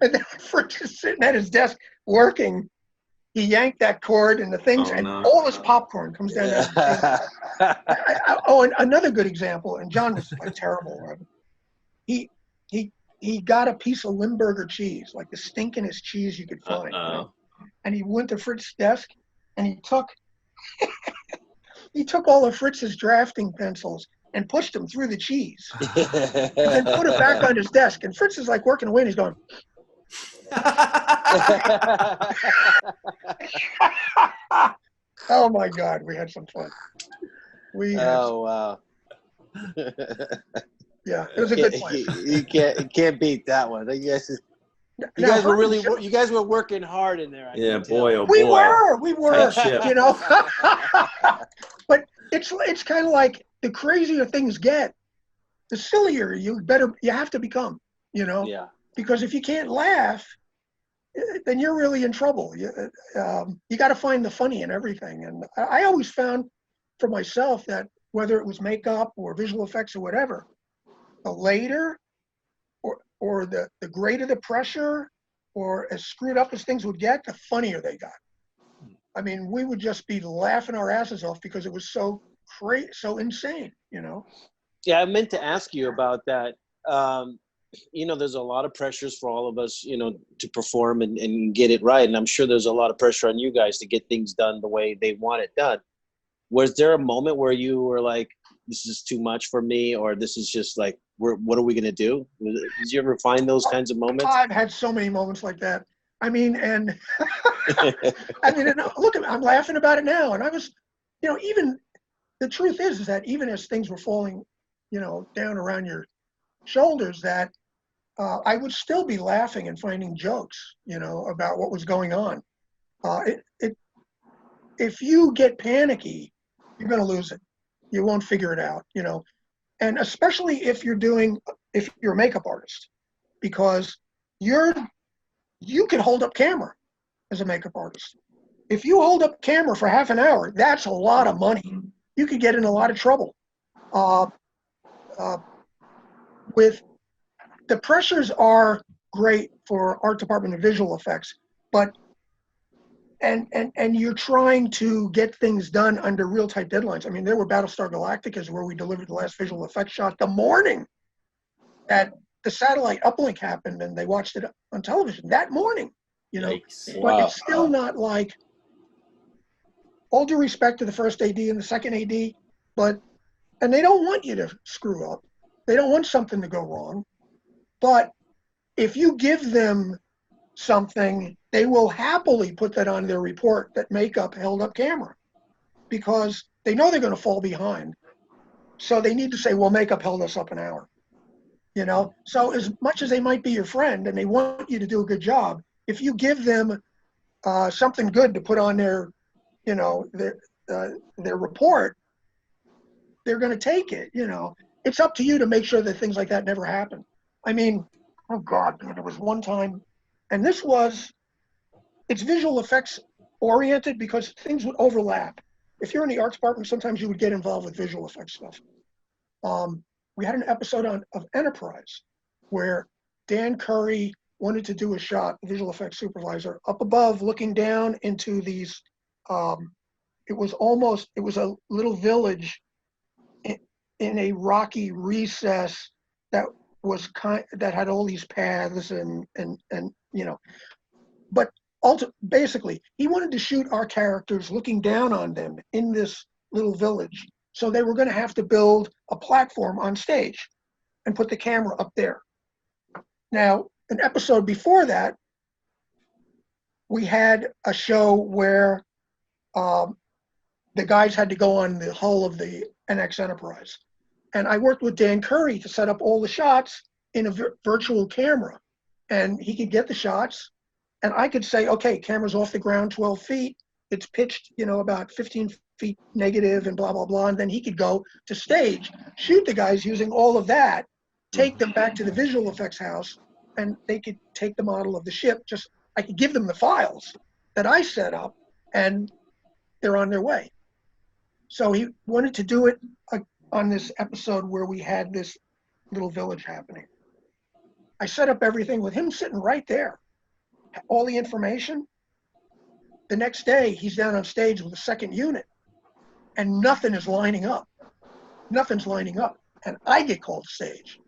And then Fritz is sitting at his desk working. He yanked that cord and the things, all his popcorn comes down. And another good example, and John was like terrible. He got a piece of Limburger cheese, like the stinkiest cheese you could find. Right? And he went to Fritz's desk and he took all of Fritz's drafting pencils and pushed them through the cheese, and then put it back on his desk. And Fritz is like working away, and he's going. Oh my God, we had some fun. Wow. Yeah, it was a good place. You can't beat that one. You guys were working hard in there. Yeah, boy, oh boy. We were, you know. But it's kind of like the crazier things get, the sillier you have to become, you know. Yeah. Because if you can't laugh, then you're really in trouble. You got to find the funny in everything. And I always found for myself that whether it was makeup or visual effects or whatever, the later or the greater the pressure or as screwed up as things would get, the funnier they got. I mean, we would just be laughing our asses off because it was so crazy, so insane, you know? Yeah, I meant to ask you about that. You know, there's a lot of pressures for all of us, you know, to perform and get it right. And I'm sure there's a lot of pressure on you guys to get things done the way they want it done. Was there a moment where you were like, this is too much for me, or this is just like, what are we going to do? Did you ever find those kinds of moments? I've had so many moments like that. I mean, and I mean, and look, I'm laughing about it now. And I was, you know, even the truth is that even as things were falling, you know, down around your shoulders, that I would still be laughing and finding jokes, you know, about what was going on. If you get panicky, you're going to lose it. You won't figure it out, you know, and especially if you're a makeup artist, because you can hold up camera as a makeup artist. If you hold up camera for half an hour, that's a lot of money. You could get in a lot of trouble. With the pressures are great for art department and visual effects, but and you're trying to get things done under real tight deadlines. I mean, there were Battlestar Galacticas where we delivered the last visual effects shot the morning that the satellite uplink happened, and they watched it on television that morning, you know. Yikes. But it's still not like, all due respect to the first AD and the second AD, and they don't want you to screw up. They don't want something to go wrong. But if you give them something, they will happily put that on their report that makeup held up camera, because they know they're going to fall behind. So they need to say, well, makeup held us up an hour. You know, so as much as they might be your friend and they want you to do a good job, if you give them something good to put on their, you know, their report, they're going to take it. You know, it's up to you to make sure that things like that never happen. I mean, oh God, there was one time, and it's visual effects oriented because things would overlap. If you're in the arts department, sometimes you would get involved with visual effects stuff. We had an episode of Enterprise where Dan Curry wanted to do a shot, the visual effects supervisor, up above looking down into these, it was a little village in a rocky recess that that had all these paths and you know, but basically he wanted to shoot our characters looking down on them in this little village. So they were going to have to build a platform on stage and put the camera up there. Now, an episode before that, we had a show where the guys had to go on the hull of the NX Enterprise. And I worked with Dan Curry to set up all the shots in a virtual camera. And he could get the shots, and I could say, okay, camera's off the ground 12 feet. It's pitched, you know, about 15 feet negative and blah, blah, blah. And then he could go to stage, shoot the guys using all of that, take them back to the visual effects house, and they could take the model of the ship. I could give them the files that I set up, and they're on their way. So he wanted to do it on this episode where we had this little village happening. I set up everything with him sitting right there, all the information. The next day, he's down on stage with a second unit, and nothing is lining up. Nothing's lining up. And I get called to stage.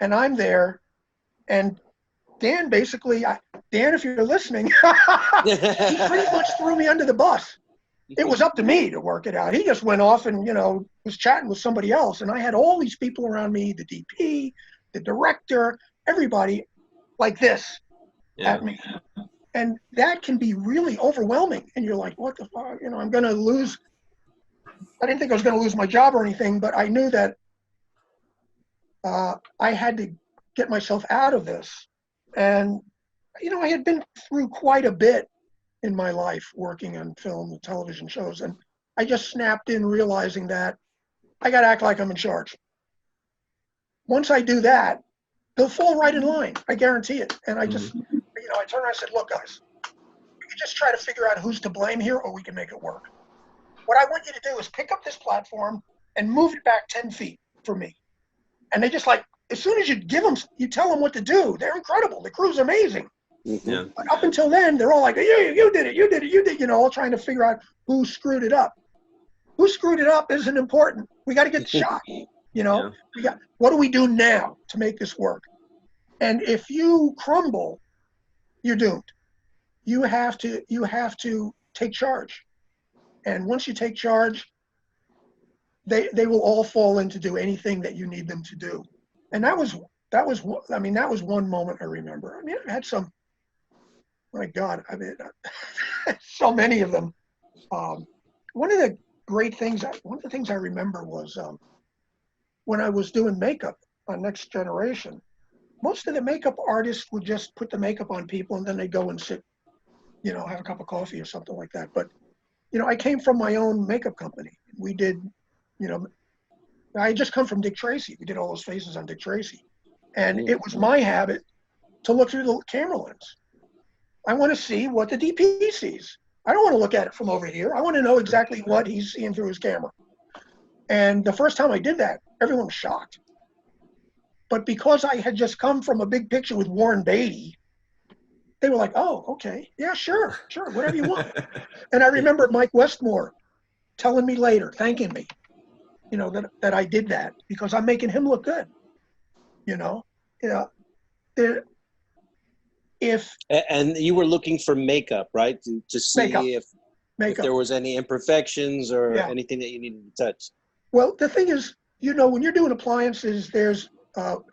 And I'm there, and Dan basically, Dan, if you're listening, he pretty much threw me under the bus. It was up to me to work it out. He just went off and, you know, was chatting with somebody else. And I had all these people around me, the DP, the director, everybody like this at me. And that can be really overwhelming. And you're like, what the fuck? You know, I'm going to lose. I didn't think I was going to lose my job or anything, but I knew that I had to get myself out of this. And, you know, I had been through quite a bit in my life working on film and television shows. And I just snapped in realizing that I got to act like I'm in charge. Once I do that, they'll fall right in line. I guarantee it. And I just, you know, I turned around and said, look, guys, we can just try to figure out who's to blame here, or we can make it work. What I want you to do is pick up this platform and move it back 10 feet for me. And they just like, as soon as you give them, you tell them what to do, they're incredible. The crew's amazing. Yeah. But up until then, they're all like, you did it, you did it, you did, all trying to figure out who screwed it up. Who screwed it up isn't important. We got to get the shot. Yeah. What do we do now to make this work? And if you crumble, you're doomed. You have to take charge. And once you take charge, they will all fall in to do anything that you need them to do. And that was one moment I remember. I mean, I had some, my God, I mean, so many of them. One of the things I remember was when I was doing makeup on Next Generation, most of the makeup artists would just put the makeup on people and then they'd go and sit, have a cup of coffee or something like that. But, I came from my own makeup company. We did, I had just come from Dick Tracy. We did all those faces on Dick Tracy. And it was my habit to look through the camera lens. I want to see what the DP sees. I don't want to look at it from over here. I want to know exactly what he's seeing through his camera. And the first time I did that, everyone was shocked. But because I had just come from a big picture with Warren Beatty, they were like, oh, okay. Yeah, sure, whatever you want. And I remember Mike Westmore telling me later, thanking me, that I did that because I'm making him look good. And you were looking for makeup, right? To see if there was any imperfections or anything that you needed to touch. Well, the thing is, when you're doing appliances, there's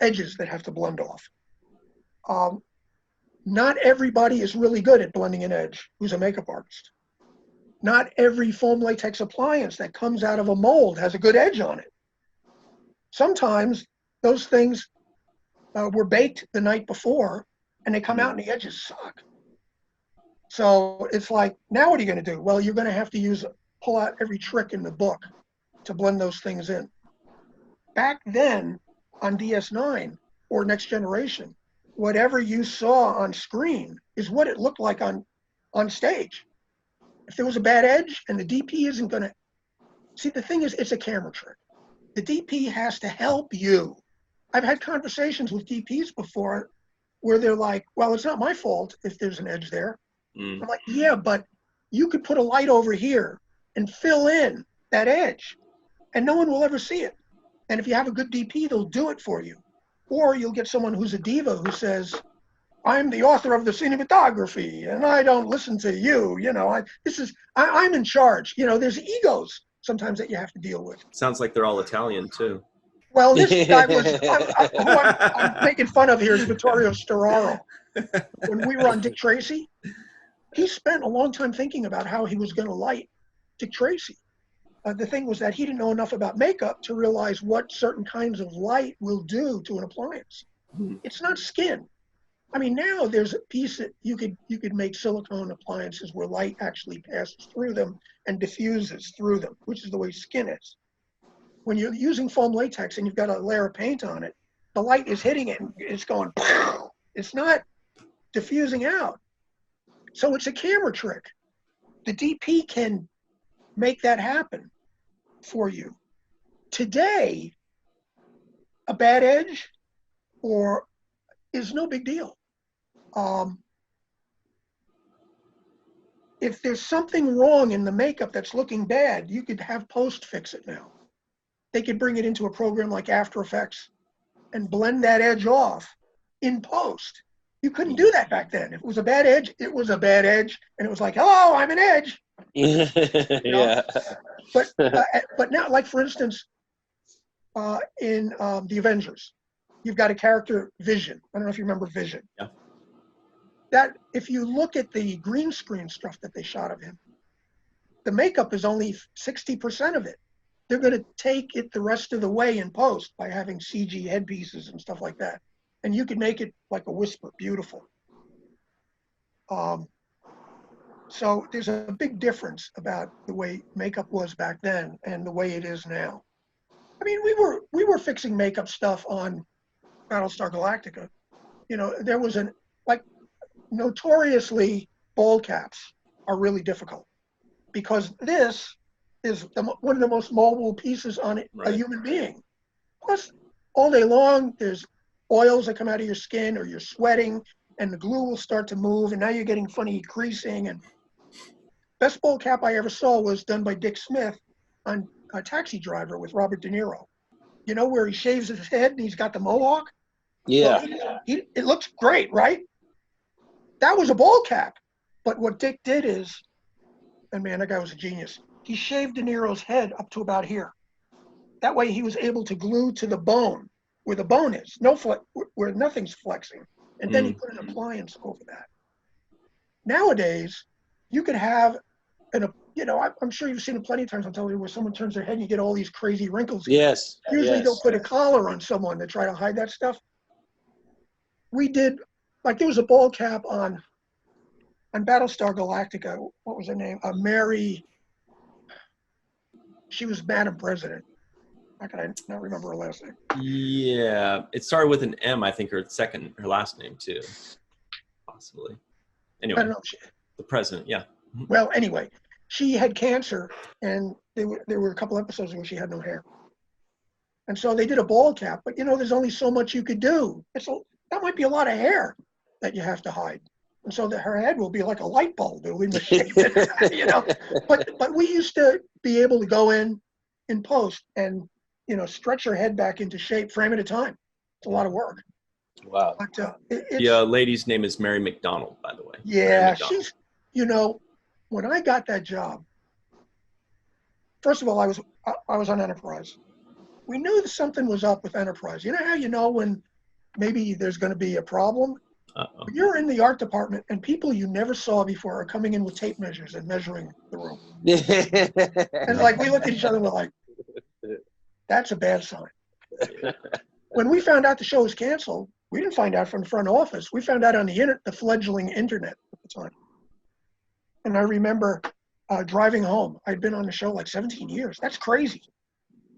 edges that have to blend off. Not everybody is really good at blending an edge who's a makeup artist. Not every foam latex appliance that comes out of a mold has a good edge on it. Sometimes those things were baked the night before and they come out and the edges suck. So it's like, now what are you going to do? Well, you're going to have to pull out every trick in the book to blend those things in. Back then on DS9 or Next Generation, whatever you saw on screen is what it looked like on stage. If there was a bad edge and the DP isn't going to, see, the thing is, it's a camera trick. The DP has to help you. I've had conversations with DPs before where they're like, well, it's not my fault if there's an edge there. I'm like, yeah, but you could put a light over here and fill in that edge and no one will ever see it. And if you have a good DP, they'll do it for you. Or you'll get someone who's a diva who says, I'm the author of the cinematography and I don't listen to you. I'm in charge. There's egos sometimes that you have to deal with. Sounds like they're all Italian too. Well, this guy was, who I'm making fun of here is Vittorio Storaro. When we were on Dick Tracy, he spent a long time thinking about how he was going to light Dick Tracy. The thing was that he didn't know enough about makeup to realize what certain kinds of light will do to an appliance. It's not skin. I mean, now there's a piece that you could make silicone appliances where light actually passes through them and diffuses through them, which is the way skin is. When you're using foam latex and you've got a layer of paint on it, the light is hitting it and it's going, it's not diffusing out. So it's a camera trick. The DP can make that happen for you. Today, a bad edge is no big deal. If there's something wrong in the makeup that's looking bad, you could have post fix it now. They could bring it into a program like After Effects and blend that edge off in post. You couldn't do that back then. If it was a bad edge, it was a bad edge. And it was like, hello, I'm an edge. Yeah. But now, like for instance, in the Avengers, you've got a character, Vision. I don't know if you remember Vision. Yeah. That if you look at the green screen stuff that they shot of him, the makeup is only 60% of it. They're going to take it the rest of the way in post by having CG headpieces and stuff like that. And you can make it like a whisper, beautiful. So there's a big difference about the way makeup was back then and the way it is now. I mean, we were fixing makeup stuff on Battlestar Galactica. There was notoriously bald caps are really difficult because this is one of the most mobile pieces on a human being. Plus, all day long, there's oils that come out of your skin or you're sweating and the glue will start to move, and now you're getting funny creasing. And best bald cap I ever saw was done by Dick Smith on a Taxi Driver with Robert De Niro. You know, where he shaves his head and he's got the mohawk? Yeah. Well, it looks great, right? That was a bald cap. But what Dick did is, and man, that guy was a genius. He shaved De Niro's head up to about here. That way he was able to glue to the bone, where the bone is, where nothing's flexing. And then he put an appliance over that. Nowadays, you could have, I'm sure you've seen it plenty of times on television where someone turns their head and you get all these crazy wrinkles. Yes. Usually they'll put a collar on someone to try to hide that stuff. We did, like there was a bald cap on Battlestar Galactica. What was her name? Mary. She was Madam President. How can I not remember her last name? Yeah, it started with an M, I think, her last name too, possibly. Anyway, I don't know. The president, yeah. Well, anyway, she had cancer, and there were a couple episodes where she had no hair. And so they did a bald cap, but there's only so much you could do. That might be a lot of hair that you have to hide. And so her head will be like a light bulb. It'll be in the shape, But we used to be able to go in post and, stretch her head back into shape, frame at a time. It's a lot of work. Wow. But the lady's name is Mary McDonald, by the way. Yeah, she's, when I got that job, first of all, I was on Enterprise. We knew that something was up with Enterprise. You know how you know when maybe there's going to be a problem? Uh-oh. When you're in the art department and people you never saw before are coming in with tape measures and measuring the room. And like we looked at each other and we're like, that's a bad sign. When we found out the show was canceled, we didn't find out from the front office. We found out on the fledgling internet at the time. And I remember driving home. I'd been on the show like 17 years. That's crazy.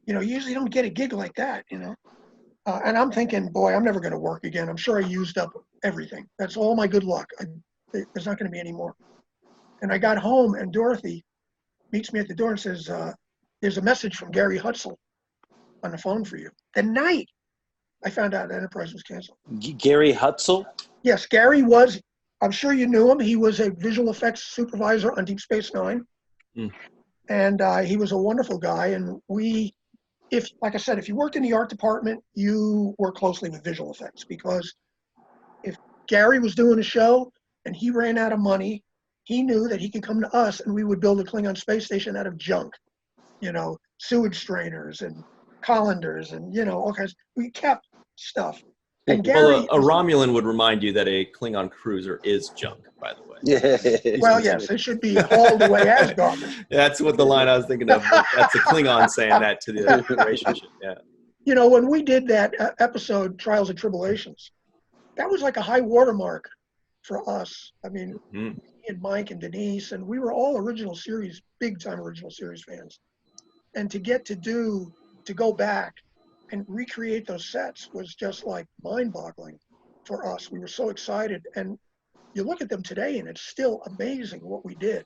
You usually don't get a gig like that, and I'm thinking, boy, I'm never going to work again. I'm sure I used up everything. That's all my good luck. There's not going to be any more. And I got home, and Dorothy meets me at the door and says, there's a message from Gary Hutzel on the phone for you. The night I found out Enterprise was canceled. Gary Hutzel? Yes, Gary was, I'm sure you knew him. He was a visual effects supervisor on Deep Space Nine. And he was a wonderful guy. And like I said, if you worked in the art department, you work closely with visual effects, because if Gary was doing a show and he ran out of money, he knew that he could come to us and we would build a Klingon space station out of junk, sewage strainers and colanders and, all kinds. We kept stuff. And Gary, a Romulan would remind you that a Klingon cruiser is junk, by the way. Yeah. Well, yes, it should be hauled away as garbage. That's what the line I was thinking of. That's a Klingon saying that to the relationship. Yeah. When we did that episode, Trials and Tribulations, that was like a high watermark for us. I mean, me and Mike and Denise, and we were all big time original series fans. And to get to go back and recreate those sets was just like mind-boggling for us. We were so excited. And you look at them today and it's still amazing what we did.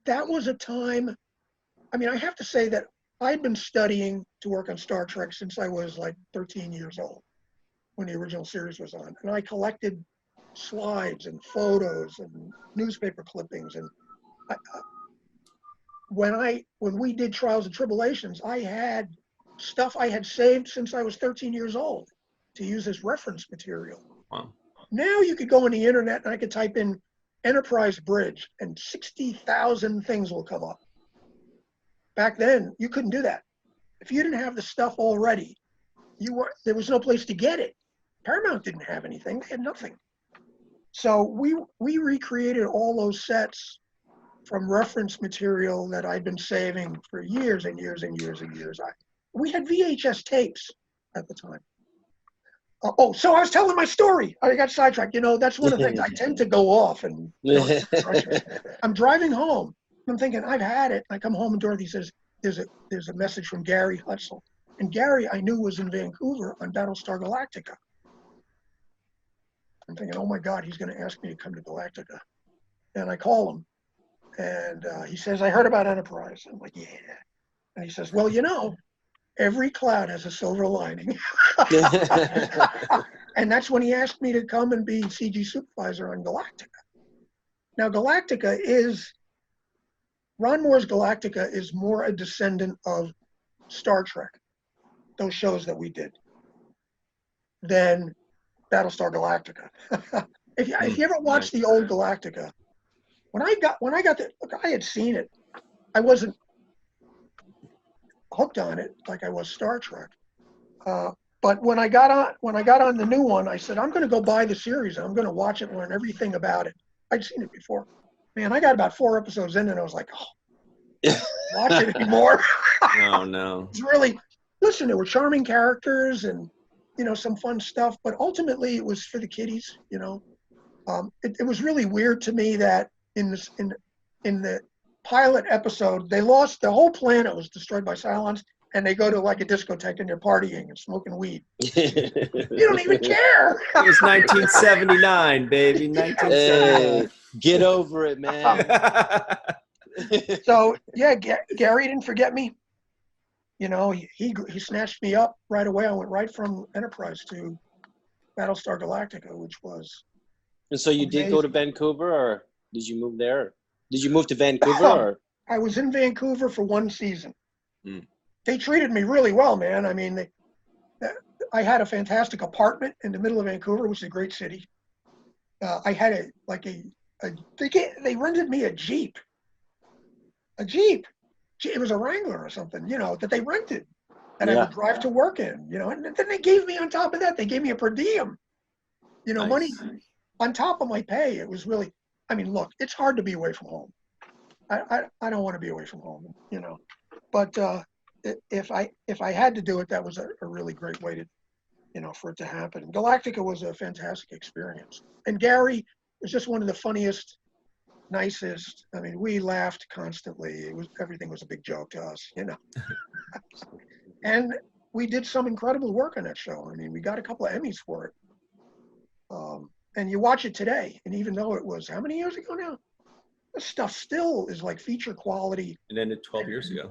That was a time, I have to say that I'd been studying to work on Star Trek since I was like 13 years old when the original series was on. And I collected slides and photos and newspaper clippings. And when we did Trials and Tribulations, I had stuff I had saved since I was 13 years old to use as reference material. Wow. Now you could go on the internet and I could type in Enterprise Bridge and 60,000 things will come up. Back then, you couldn't do that. If you didn't have the stuff already, there was no place to get it. Paramount didn't have anything. They had nothing. So we recreated all those sets from reference material that I'd been saving for years and years and years and years. We had VHS tapes at the time. So I was telling my story. I got sidetracked. That's one of the things. I tend to go off and I'm driving home. I'm thinking, I've had it. I come home and Dorothy says, there's a message from Gary Hutzel. And Gary, I knew, was in Vancouver on Battlestar Galactica. I'm thinking, oh my God, he's going to ask me to come to Galactica. And I call him. And he says, I heard about Enterprise. I'm like, yeah. And he says, well, every cloud has a silver lining. And that's when he asked me to come and be CG supervisor on Galactica. Now, Ron Moore's Galactica is more a descendant of Star Trek, those shows that we did, than Battlestar Galactica. If you ever watched the old Galactica, when I got look, I had seen it. I wasn't hooked on it like I was Star Trek. But when I got on the new one, I said, I'm going to go buy the series. I'm going to watch it and learn everything about it. I'd seen it before. Man, I got about 4 episodes in and I was like, oh, watch it anymore. Oh, no. It's really, listen, there were charming characters and, some fun stuff, but ultimately it was for the kiddies, It was really weird to me that in the pilot episode, they lost, the whole planet was destroyed by Cylons, and they go to like a discotheque and they're partying and smoking weed. You don't even care. It was 1979, baby. 1979. Hey, get over it, man. So yeah, Gary didn't forget me. He snatched me up right away. I went right from Enterprise to Battlestar Galactica, which was. And so you amazing. did go to Vancouver, or did you move there? Did you move to Vancouver, or? I was in Vancouver for 1 season. Mm. They treated me really well, man. I mean, I had a fantastic apartment in the middle of Vancouver, which is a great city. I had they rented me a Jeep. A Jeep. It was a Wrangler or something, that they rented. And I would drive to work in, and then they gave me, on top of that, they gave me a per diem, Nice. Money on top of my pay. It was really, look, it's hard to be away from home. I don't want to be away from home, but if I had to do it, that was a really great way to, for it to happen. Galactica was a fantastic experience. And Gary was just one of the funniest, nicest. We laughed constantly. Everything was a big joke to us, And we did some incredible work on that show. We got a couple of Emmys for it. And you watch it today, and even though it was how many years ago now, this stuff still is like feature quality. It ended 12 years ago.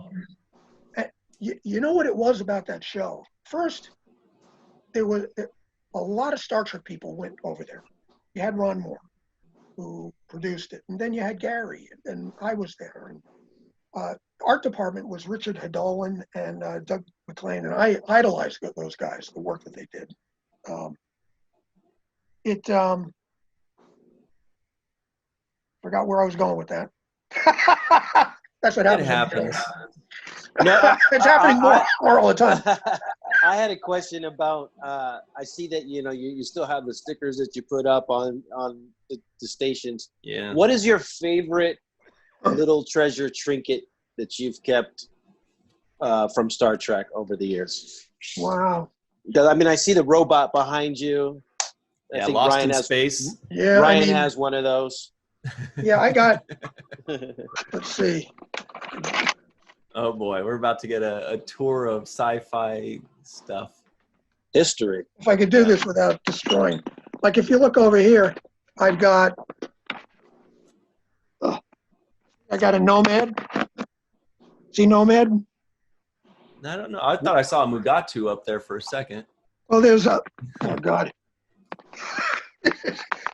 You know what it was about that show? First, there was a lot of Star Trek people went over there. You had Ron Moore, who produced it, and then you had Gary, and I was there. And art department was Richard Hedolin and Doug McLean, and I idolized those guys, the work that they did. Forgot where I was going with that. That's what happens. It happens. No, it's happening more all the time. I had a question about. I see that you still have the stickers that you put up on the stations. Yeah. What is your favorite little treasure trinket that you've kept from Star Trek over the years? Wow. Because I see the robot behind you. I think Lost Ryan in has, Space. Yeah, Ryan has one of those. Yeah, I got. Let's see. Oh boy, we're about to get a tour of sci-fi stuff. History. If I could do this without destroying, like if you look over here, I've got. I got a Nomad. See Nomad? I don't know. I thought I saw a Mugatu up there for a second. Well, there's a. Oh God.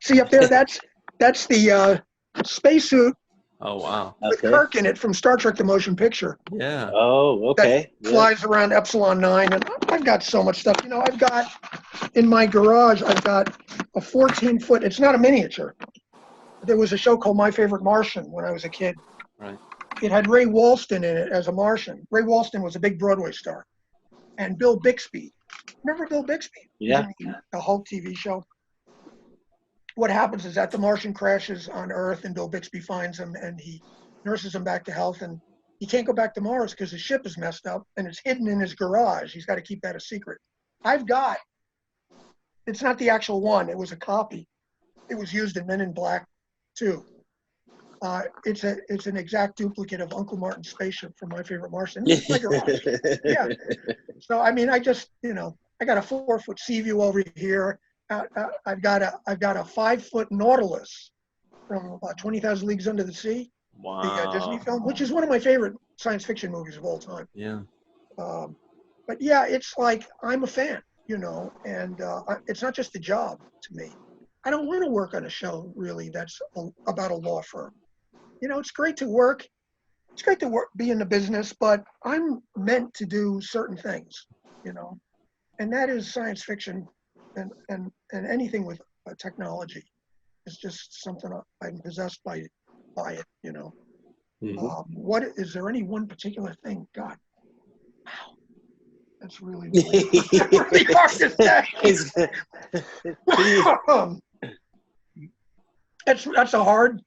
See up there? That's the spacesuit Oh wow. with Kirk in it from Star Trek: The Motion Picture. Yeah. Oh, okay. That flies around Epsilon 9, and I've got so much stuff. I've got in my garage. I've got a 14-foot. It's not a miniature. There was a show called My Favorite Martian when I was a kid. Right. It had Ray Walston in it as a Martian. Ray Walston was a big Broadway star, and Bill Bixby. Remember Bill Bixby? Yeah. The Hulk TV show. What happens is that the Martian crashes on Earth, and Bill Bixby finds him, and he nurses him back to health, and he can't go back to Mars because his ship is messed up, and it's hidden in his garage. He's got to keep that a secret. It's not the actual one. It was a copy. It was used in Men in Black 2. It's an exact duplicate of Uncle Martin's spaceship from My Favorite Martian. It's my garage. Yeah. So I just I got a 4-foot sea view over here. I've got a 5-foot Nautilus from 20,000 Leagues Under the Sea, Wow. the Disney film, which is one of my favorite science fiction movies of all time. Yeah. but yeah, it's like I'm a fan, you know, and it's not just a job to me. I don't want to work on a show really that's about a law firm. You know, it's great to work. It's great to work, be in the business, but I'm meant to do certain things, you know, and that is science fiction and anything with technology. It's just something I'm possessed by it, you know. What is there any one particular thing? God, wow, that's really really hard to say. That's a hard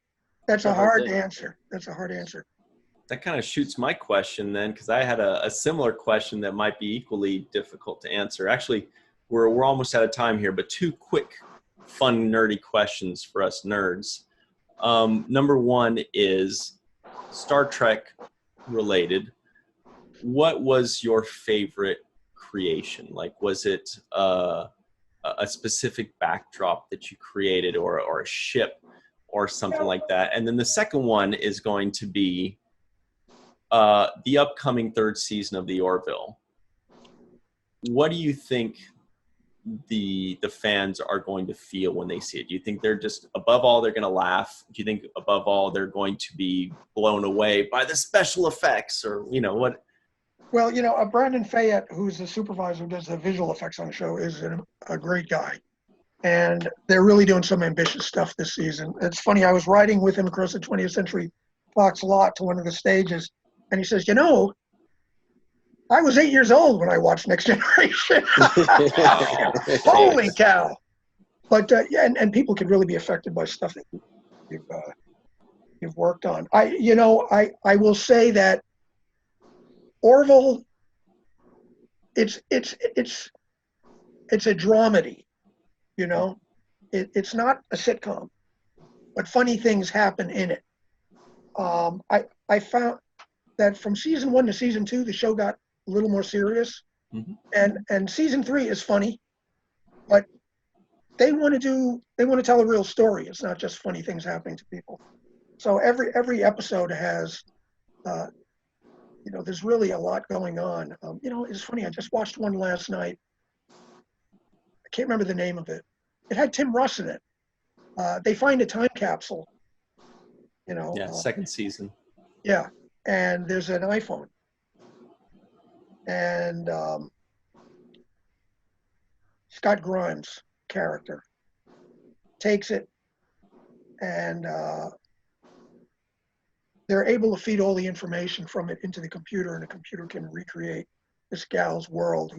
answer. That's a hard answer. That kind of shoots my question then, because I had a similar question that might be equally difficult to answer. Actually, we're almost out of time here, but two quick, fun, nerdy questions for us nerds. Number one is Star Trek related. What was your favorite creation? Like, was it a specific backdrop that you created, or a ship, or something like that? And then the second one is going to be the upcoming third season of the Orville. What do you think the fans are going to feel when they see it? Do you think they're just, above all, they're going to laugh? Do you think above all they're going to be blown away by the special effects, or what? Well, Brandon Fayette, who's the supervisor who does the visual effects on the show, is a great guy, and they're really doing some ambitious stuff this season. It's funny, I was riding with him across the 20th Century Fox lot to one of the stages, and he says, I was 8 years old when I watched Next Generation. Holy cow! But yeah, and people can really be affected by stuff that you've worked on. I will say that Orville, it's a dramedy, It's not a sitcom, but funny things happen in it. I found that from season 1 to season 2, the show got a little more serious, and season 3 is funny, but they want to tell a real story. It's not just funny things happening to people. So every episode has, there's really a lot going on. It's funny. I just watched one last night. I can't remember the name of it. It had Tim Russ in it. They find a time capsule. Yeah, second season. Yeah, and there's an iPhone, and Scott Grimes' character takes it, and they're able to feed all the information from it into the computer, and the computer can recreate this gal's world.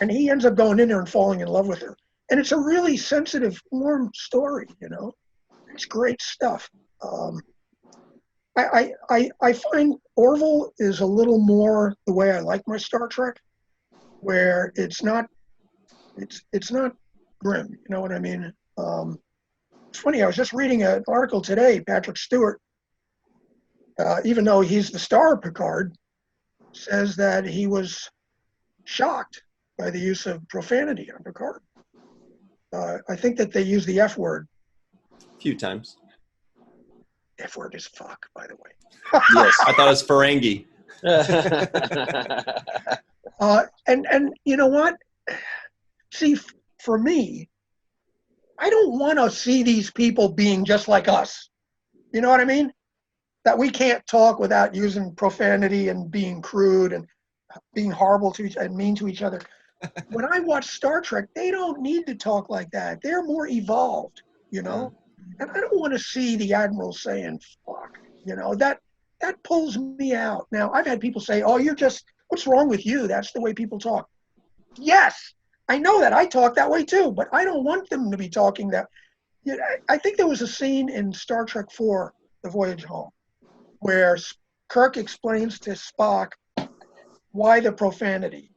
And he ends up going in there and falling in love with her. And it's a really sensitive, warm story. It's great stuff. I find Orville is a little more the way I like my Star Trek, where it's not grim. You know what I mean? It's funny. I was just reading an article today. Patrick Stewart, even though he's the star of Picard, says that he was shocked by the use of profanity on Picard. I think that they use the F word a few times. F word is fuck, by the way. Yes, I thought it was Ferengi. And you know what? See, for me, I don't want to see these people being just like us. You know what I mean? That we can't talk without using profanity and being crude and being horrible to each and mean to each other. When I watch Star Trek, they don't need to talk like that. They're more evolved, And I don't want to see the Admiral saying fuck, that pulls me out. Now, I've had people say, oh, what's wrong with you? That's the way people talk. Yes, I know that. I talk that way too, but I don't want them to be talking that. I think there was a scene in Star Trek IV, The Voyage Home, where Kirk explains to Spock why the profanity.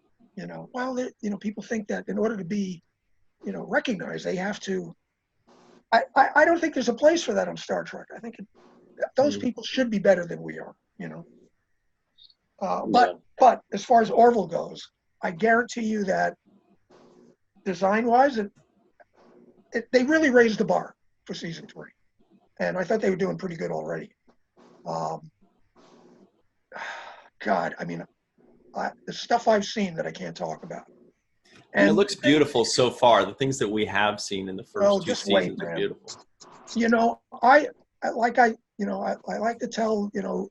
People think that in order to be, recognized, they have to. I don't think there's a place for that on Star Trek. I think those people should be better than we are. But as far as Orville goes, I guarantee you that design-wise, they really raised the bar for season 3, and I thought they were doing pretty good already. God, I mean, the stuff I've seen that I can't talk about. And it looks beautiful so far. The things that we have seen in the first two just wait, seasons are man. beautiful. You know, I like to tell, you know,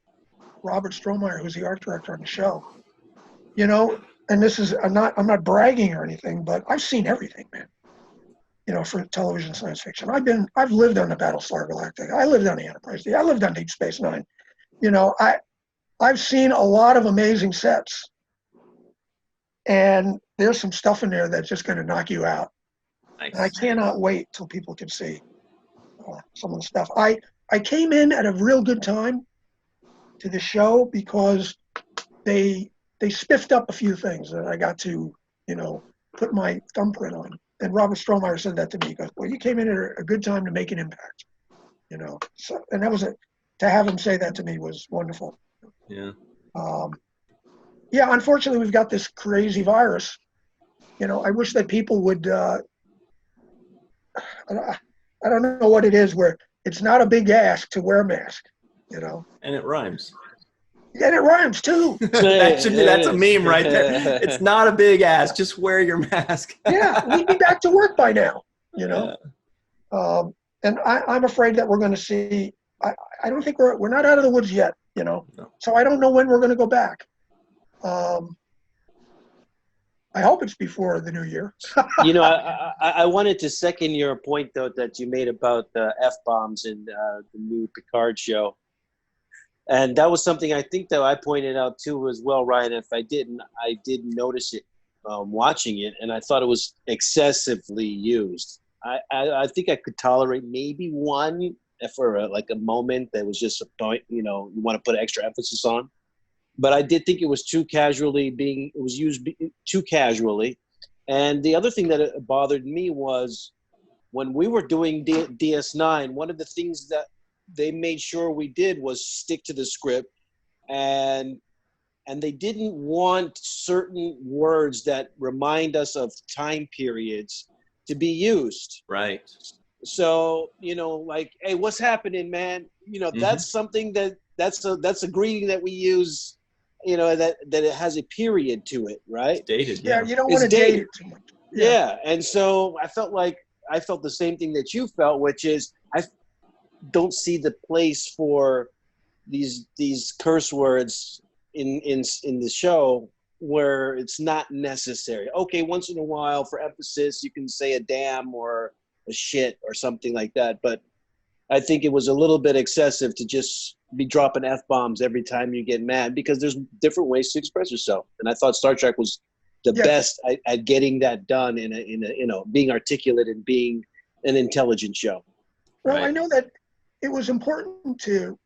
Robert Strohmeyer, who's the art director on the show, you know, and this is, I'm not bragging or anything, but I've seen everything, man. You know, for television science fiction. I've lived on the Battlestar Galactica. I lived on the Enterprise D. I lived on Deep Space Nine. You know, I've seen a lot of amazing sets. And there's some stuff in there that's just going to knock you out. Nice. And I cannot wait till people can see some of the stuff. I came in at a real good time to the show because they spiffed up a few things that I got to, you know, put my thumbprint on. And Robert Strohmeyer said that to me. He goes, "Well, you came in at a good time to make an impact." You know, so, and that was to have him say that to me was wonderful. Yeah. Yeah, unfortunately, we've got this crazy virus. You know, I wish that people would, I don't know what it is, where it's not a big ask to wear a mask, you know. And it rhymes. And it rhymes, too. That's a meme right there. It's not a big ask. Just wear your mask. Yeah, we'd be back to work by now, you know. Yeah. And I'm afraid that we're going to see, I don't think we're not out of the woods yet, you know. No. So I don't know when we're going to go back. I hope it's before the new year. You know, I wanted to second your point, though, that you made about the F-bombs in the new Picard show. And that was something I think that I pointed out, too, as well, Ryan. If I didn't notice it watching it, and I thought it was excessively used. I think I could tolerate maybe one for a moment that was just a point, you know, you want to put extra emphasis on. But I did think it was it was used too casually. And the other thing that bothered me was when we were doing DS9, one of the things that they made sure we did was stick to the script, and they didn't want certain words that remind us of time periods to be used. Right. So, you know, like, hey, what's happening, man? You know, that's something that's a greeting that we use. You know, that it has a period to it, right? It's dated, yeah. You don't want to date it too much. Yeah, and so I felt the same thing that you felt, which is I don't see the place for these curse words in the show where it's not necessary. Okay, once in a while for emphasis, you can say a damn or a shit or something like that, but I think it was a little bit excessive to just be dropping F-bombs every time you get mad, because there's different ways to express yourself. And I thought Star Trek was the best at getting that done in a you know, being articulate and being an intelligent show. Well, right. I know that it was important to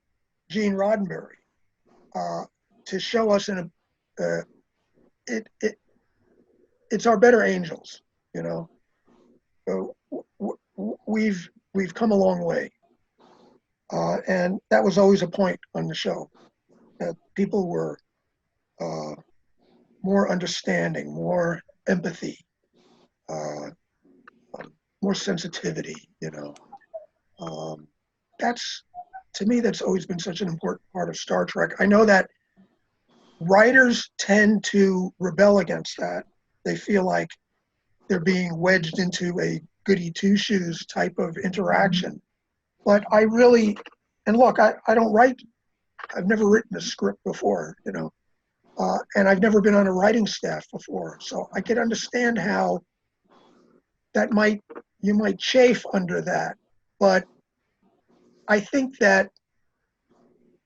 Gene Roddenberry to show us it's our better angels, you know. So we've come a long way. And that was always a point on the show, that people were more understanding, more empathy, more sensitivity, you know. To me, that's always been such an important part of Star Trek. I know that writers tend to rebel against that. They feel like they're being wedged into a goody two-shoes type of interaction. But I really, and look, I don't write, I've never written a script before, you know, and I've never been on a writing staff before. So I could understand how you might chafe under that. But I think that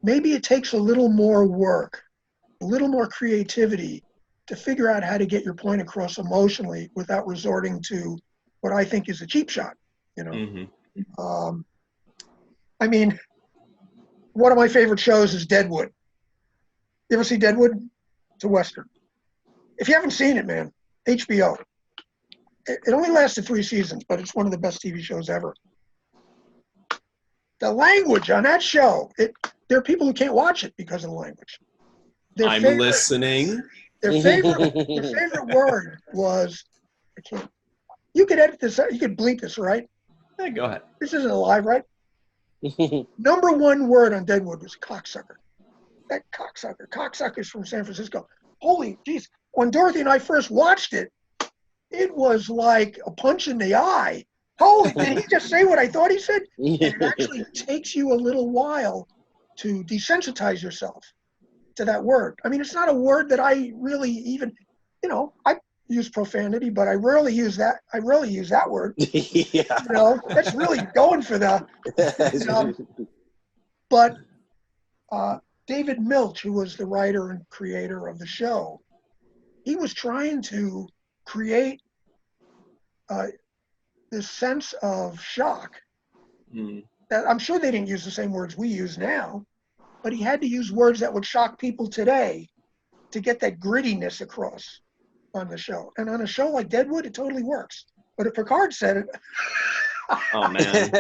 maybe it takes a little more work, a little more creativity to figure out how to get your point across emotionally without resorting to what I think is a cheap shot, you know. Mm-hmm. I mean, one of my favorite shows is Deadwood. You ever see Deadwood? It's a Western. If you haven't seen it, man, HBO. It only lasted 3 seasons, but it's one of the best TV shows ever. The language on that show, there are people who can't watch it because of the language. I'm listening. Their favorite word was, you could edit this out, you could bleep this, right? Yeah, go ahead. This isn't alive, right? Number 1 word on Deadwood was cocksucker. That cocksucker. Cocksuckers from San Francisco. holy geez. When Dorothy and I first watched it, it was like a punch in the eye. Holy, did he just say what I thought he said? And it actually takes you a little while to desensitize yourself to that word. I mean, it's not a word that I really even, I use profanity, but I rarely use that. I rarely use that word. Yeah. That's really going for the. But David Milch, who was the writer and creator of the show, he was trying to create this sense of shock. That I'm sure they didn't use the same words we use now, but he had to use words that would shock people today to get that grittiness across on the show. And on a show like Deadwood, it totally works. But if Picard said it, oh man,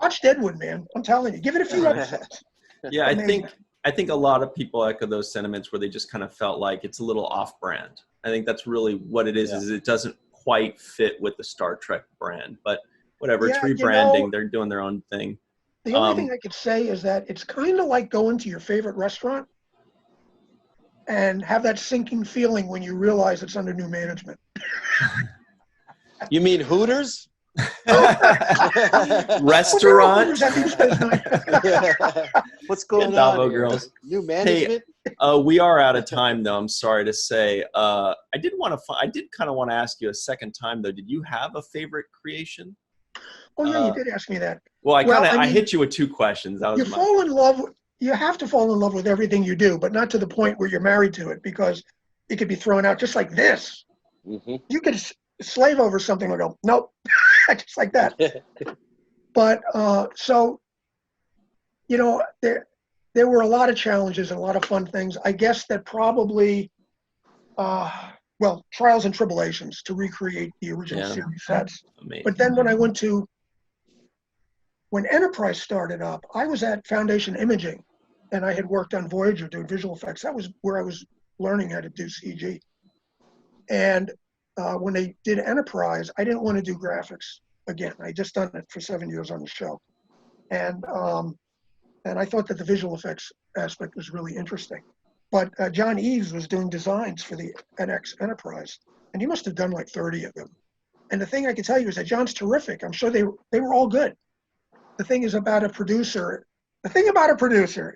watch Deadwood, man. I'm telling you, give it a few episodes. Yeah, I think a lot of people echo those sentiments where they just kind of felt like it's a little off-brand. I think that's really what it is. Is it doesn't quite fit with the Star Trek brand, but whatever. It's rebranding. They're doing their own thing. The only thing I could say is that it's kind of like going to your favorite restaurant and have that sinking feeling when you realize it's under new management. You mean Hooters? Restaurant? What's going on, girls? New management? Hey, we are out of time, though. I'm sorry to say. I did kind of want to ask you a second time, though. Did you have a favorite creation? Oh yeah, you did ask me that. Well, I hit you with two questions. That was fall in love. You have to fall in love with everything you do, but not to the point where you're married to it, because it could be thrown out just like this. Mm-hmm. You could slave over something and go, nope, just like that. But so, there were a lot of challenges and a lot of fun things. I guess that probably, trials and tribulations to recreate the original series sets. Amazing. But then when Enterprise started up, I was at Foundation Imaging, and I had worked on Voyager doing visual effects. That was where I was learning how to do CG. And when they did Enterprise, I didn't want to do graphics again. I just done it for 7 years on the show. And I thought that the visual effects aspect was really interesting. But John Eves was doing designs for the NX Enterprise, and he must have done like 30 of them. And the thing I can tell you is that John's terrific. I'm sure they were all good. The thing about a producer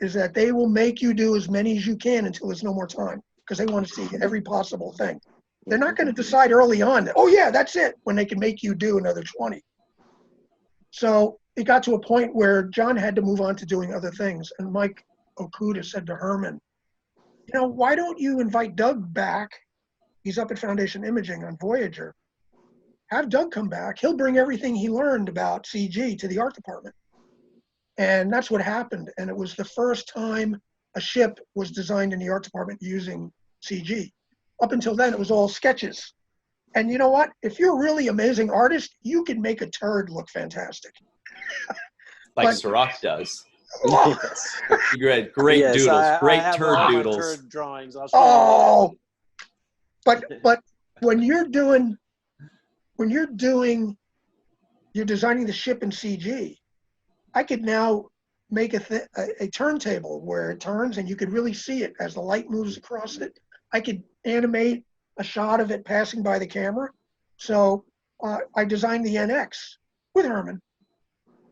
is that they will make you do as many as you can until there's no more time, because they want to see every possible thing. They're not going to decide early on that, oh yeah, that's it, when they can make you do another 20. So it got to a point where John had to move on to doing other things. And Mike Okuda said to Herman, why don't you invite Doug back? He's up at Foundation Imaging on Voyager. Have Doug come back. He'll bring everything he learned about CG to the art department. And that's what happened. And it was the first time a ship was designed in the art department using CG. Up until then, it was all sketches. And you know what? If you're a really amazing artist, you can make a turd look fantastic. Like Sirach does. Oh, Great doodles. Great turd doodles. Turd drawings. But when you're designing the ship in CG, I could now make a turntable where it turns and you could really see it as the light moves across it. I could animate a shot of it passing by the camera. So I designed the NX with Herman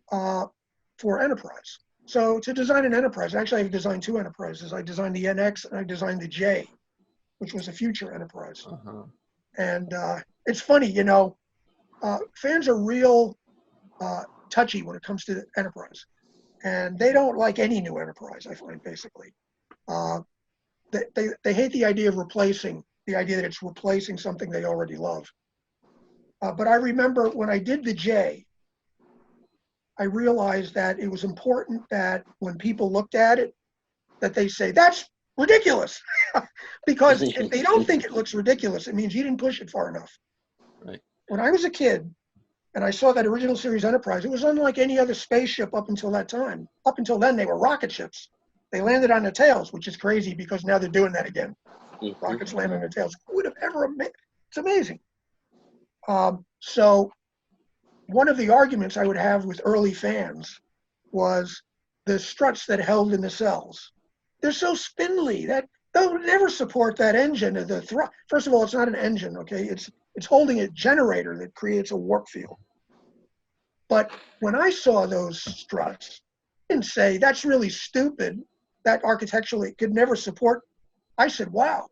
for Enterprise. So to design an Enterprise, actually I've designed two Enterprises. I designed the NX and I designed the J, which was a future Enterprise. Uh-huh. And it's funny, fans are real touchy when it comes to Enterprise. And they don't like any new Enterprise, I find, basically. They hate the idea of the idea that it's replacing something they already love. But I remember when I did the J, I realized that it was important that when people looked at it, that they say, that's ridiculous. Because if they don't think it looks ridiculous, it means you didn't push it far enough. Right. When I was a kid and I saw that original series Enterprise, it was unlike any other spaceship up until that time. Up until then, they were rocket ships. They landed on their tails, which is crazy because now they're doing that again. Rockets land on their tails. Who would have ever? It's amazing. So one of the arguments I would have with early fans was the struts that held in the cells. They're so spindly that they'll never support that engine. First of all, it's not an engine, okay? It's holding a generator that creates a warp field. But when I saw those struts, I didn't say, that's really stupid. That architecturally could never support. I said, wow,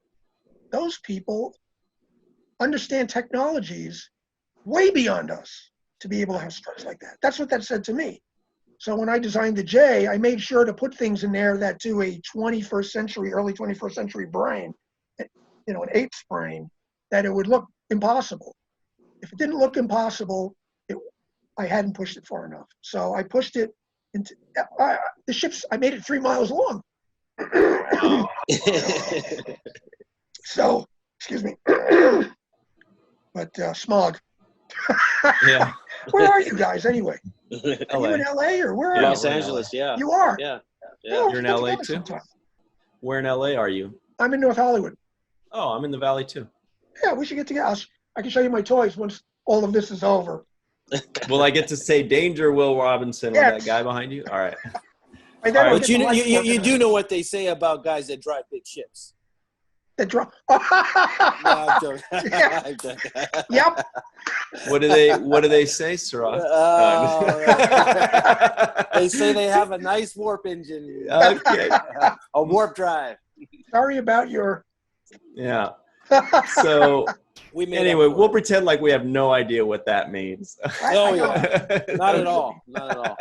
those people understand technologies way beyond us to be able to have struts like that. That's what that said to me. So when I designed the J, I made sure to put things in there that to a 21st century, early 21st century brain, you know, an ape's brain, that it would look impossible. If it didn't look impossible, I hadn't pushed it far enough. So I pushed it into the ships. I made it 3 miles long. So, excuse me. But smog. Yeah. Where are you guys anyway? Are LA. you in LA or where are Los you? Angeles, yeah. You are? Yeah. Yeah, You're in let's get LA together too? sometime. Where in LA are you? I'm in North Hollywood. Oh, I'm in the Valley too. Yeah, we should get together. I can show you my toys once all of this is over. Will I get to say danger, Will Robinson, with Yes. that guy behind you? All right. By then I'll But get you the know, lights you working. do know what they say about guys that drive big ships. The drop. No, I'm joking. Yeah. I'm joking. Yep. What do they say, Sirach? They say they have a nice warp engine. Okay. A warp drive. Sorry about your. Yeah. So We made anyway, up for we'll it. pretend like we have no idea what that means. Oh, yeah. Not at all. Not at all.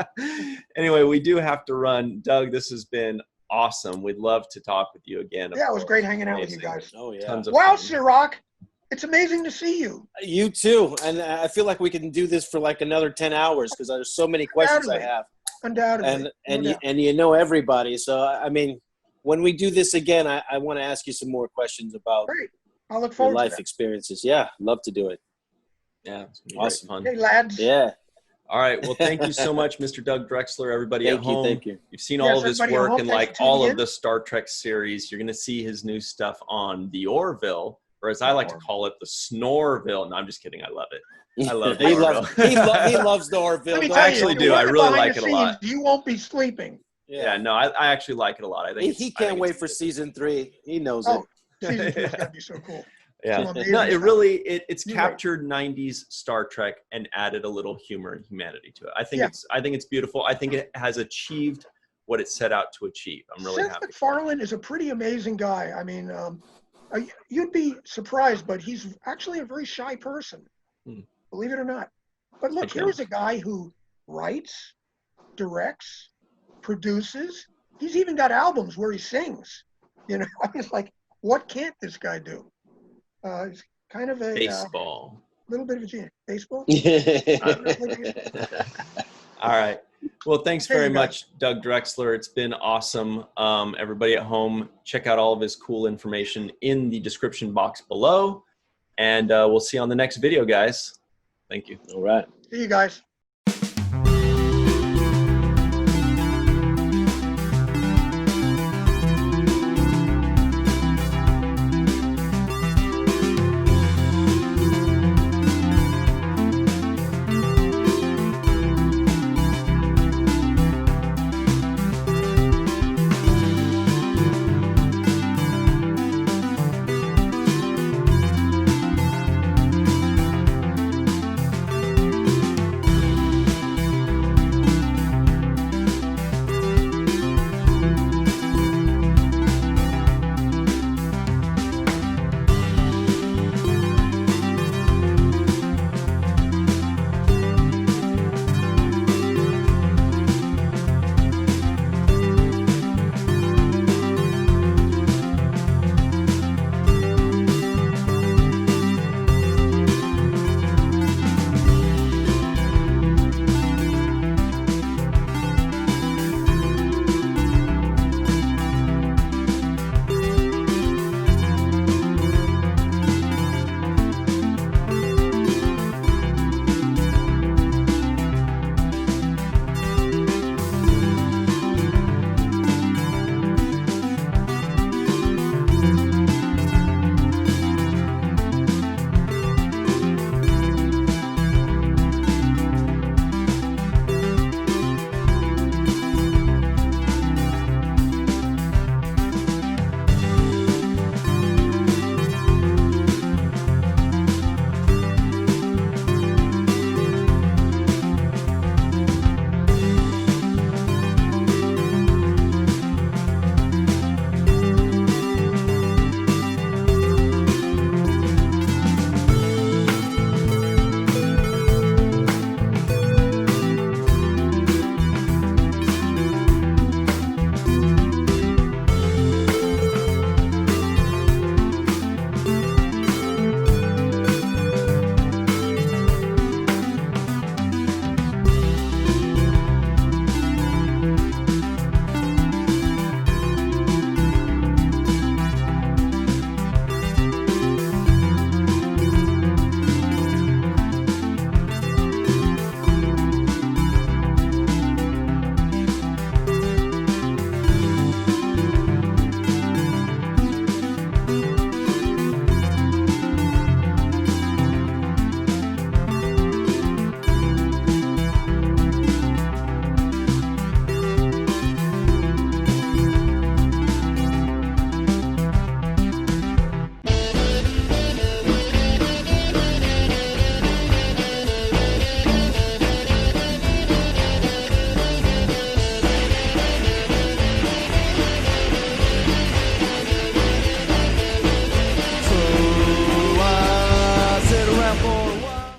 Anyway, we do have to run. Doug, this has been awesome. We'd love to talk with you again. Yeah, it was great hanging out with you Amazing. guys. Oh, yeah. Tons of Wow, fun. Sirach, it's amazing to see you. You too. And I feel like we can do this for like another 10 hours because there's so many questions I have. Undoubtedly. And you know everybody. So, I mean, when we do this again, I want to ask you some more questions about Great. I'll look your forward to life that. experiences. Yeah, love to do it. Yeah, it's gonna be Awesome. great fun. Hey, lads. Yeah. All right. Well, thank you so much, Mr. Doug Drexler. Everybody at home, Thank you. you've seen Yes, all of his everybody at work home, and thanks like for all tuning of in. the Star Trek series. You're going to see his new stuff on the Orville, or as I like to call it, the Snorville. No, I'm just kidding. I love it. I love the he Orville. he loves the Orville. Let me Don't tell I you, actually if you're do. I working really behind like the it a lot. scenes, you won't be sleeping. Yeah, no, I actually like it a lot. I think He I can't think wait it's for good. season 3. He knows Oh, it. season 2 is going to be so cool. Yeah, Some amazing no, it stuff. really it's You're right. captured '90s Star Trek and added a little humor and humanity to it. I think Yeah. it's beautiful. I think it has achieved what it set out to achieve. I'm really Seth happy. MacFarlane is a pretty amazing guy. I mean, you'd be surprised, but he's actually a very shy person, believe it or not. But look, Okay. here's a guy who writes, directs, produces. He's even got albums where he sings. You know, I mean, it's like, what can't this guy do? He's kind of a Baseball. little bit of a genius. Baseball? All right. Well, thanks Hey, very you much, Doug Drexler. It's been awesome. Everybody at home, check out all of his cool information in the description box below. And we'll see you on the next video, guys. Thank you. All right. See you guys.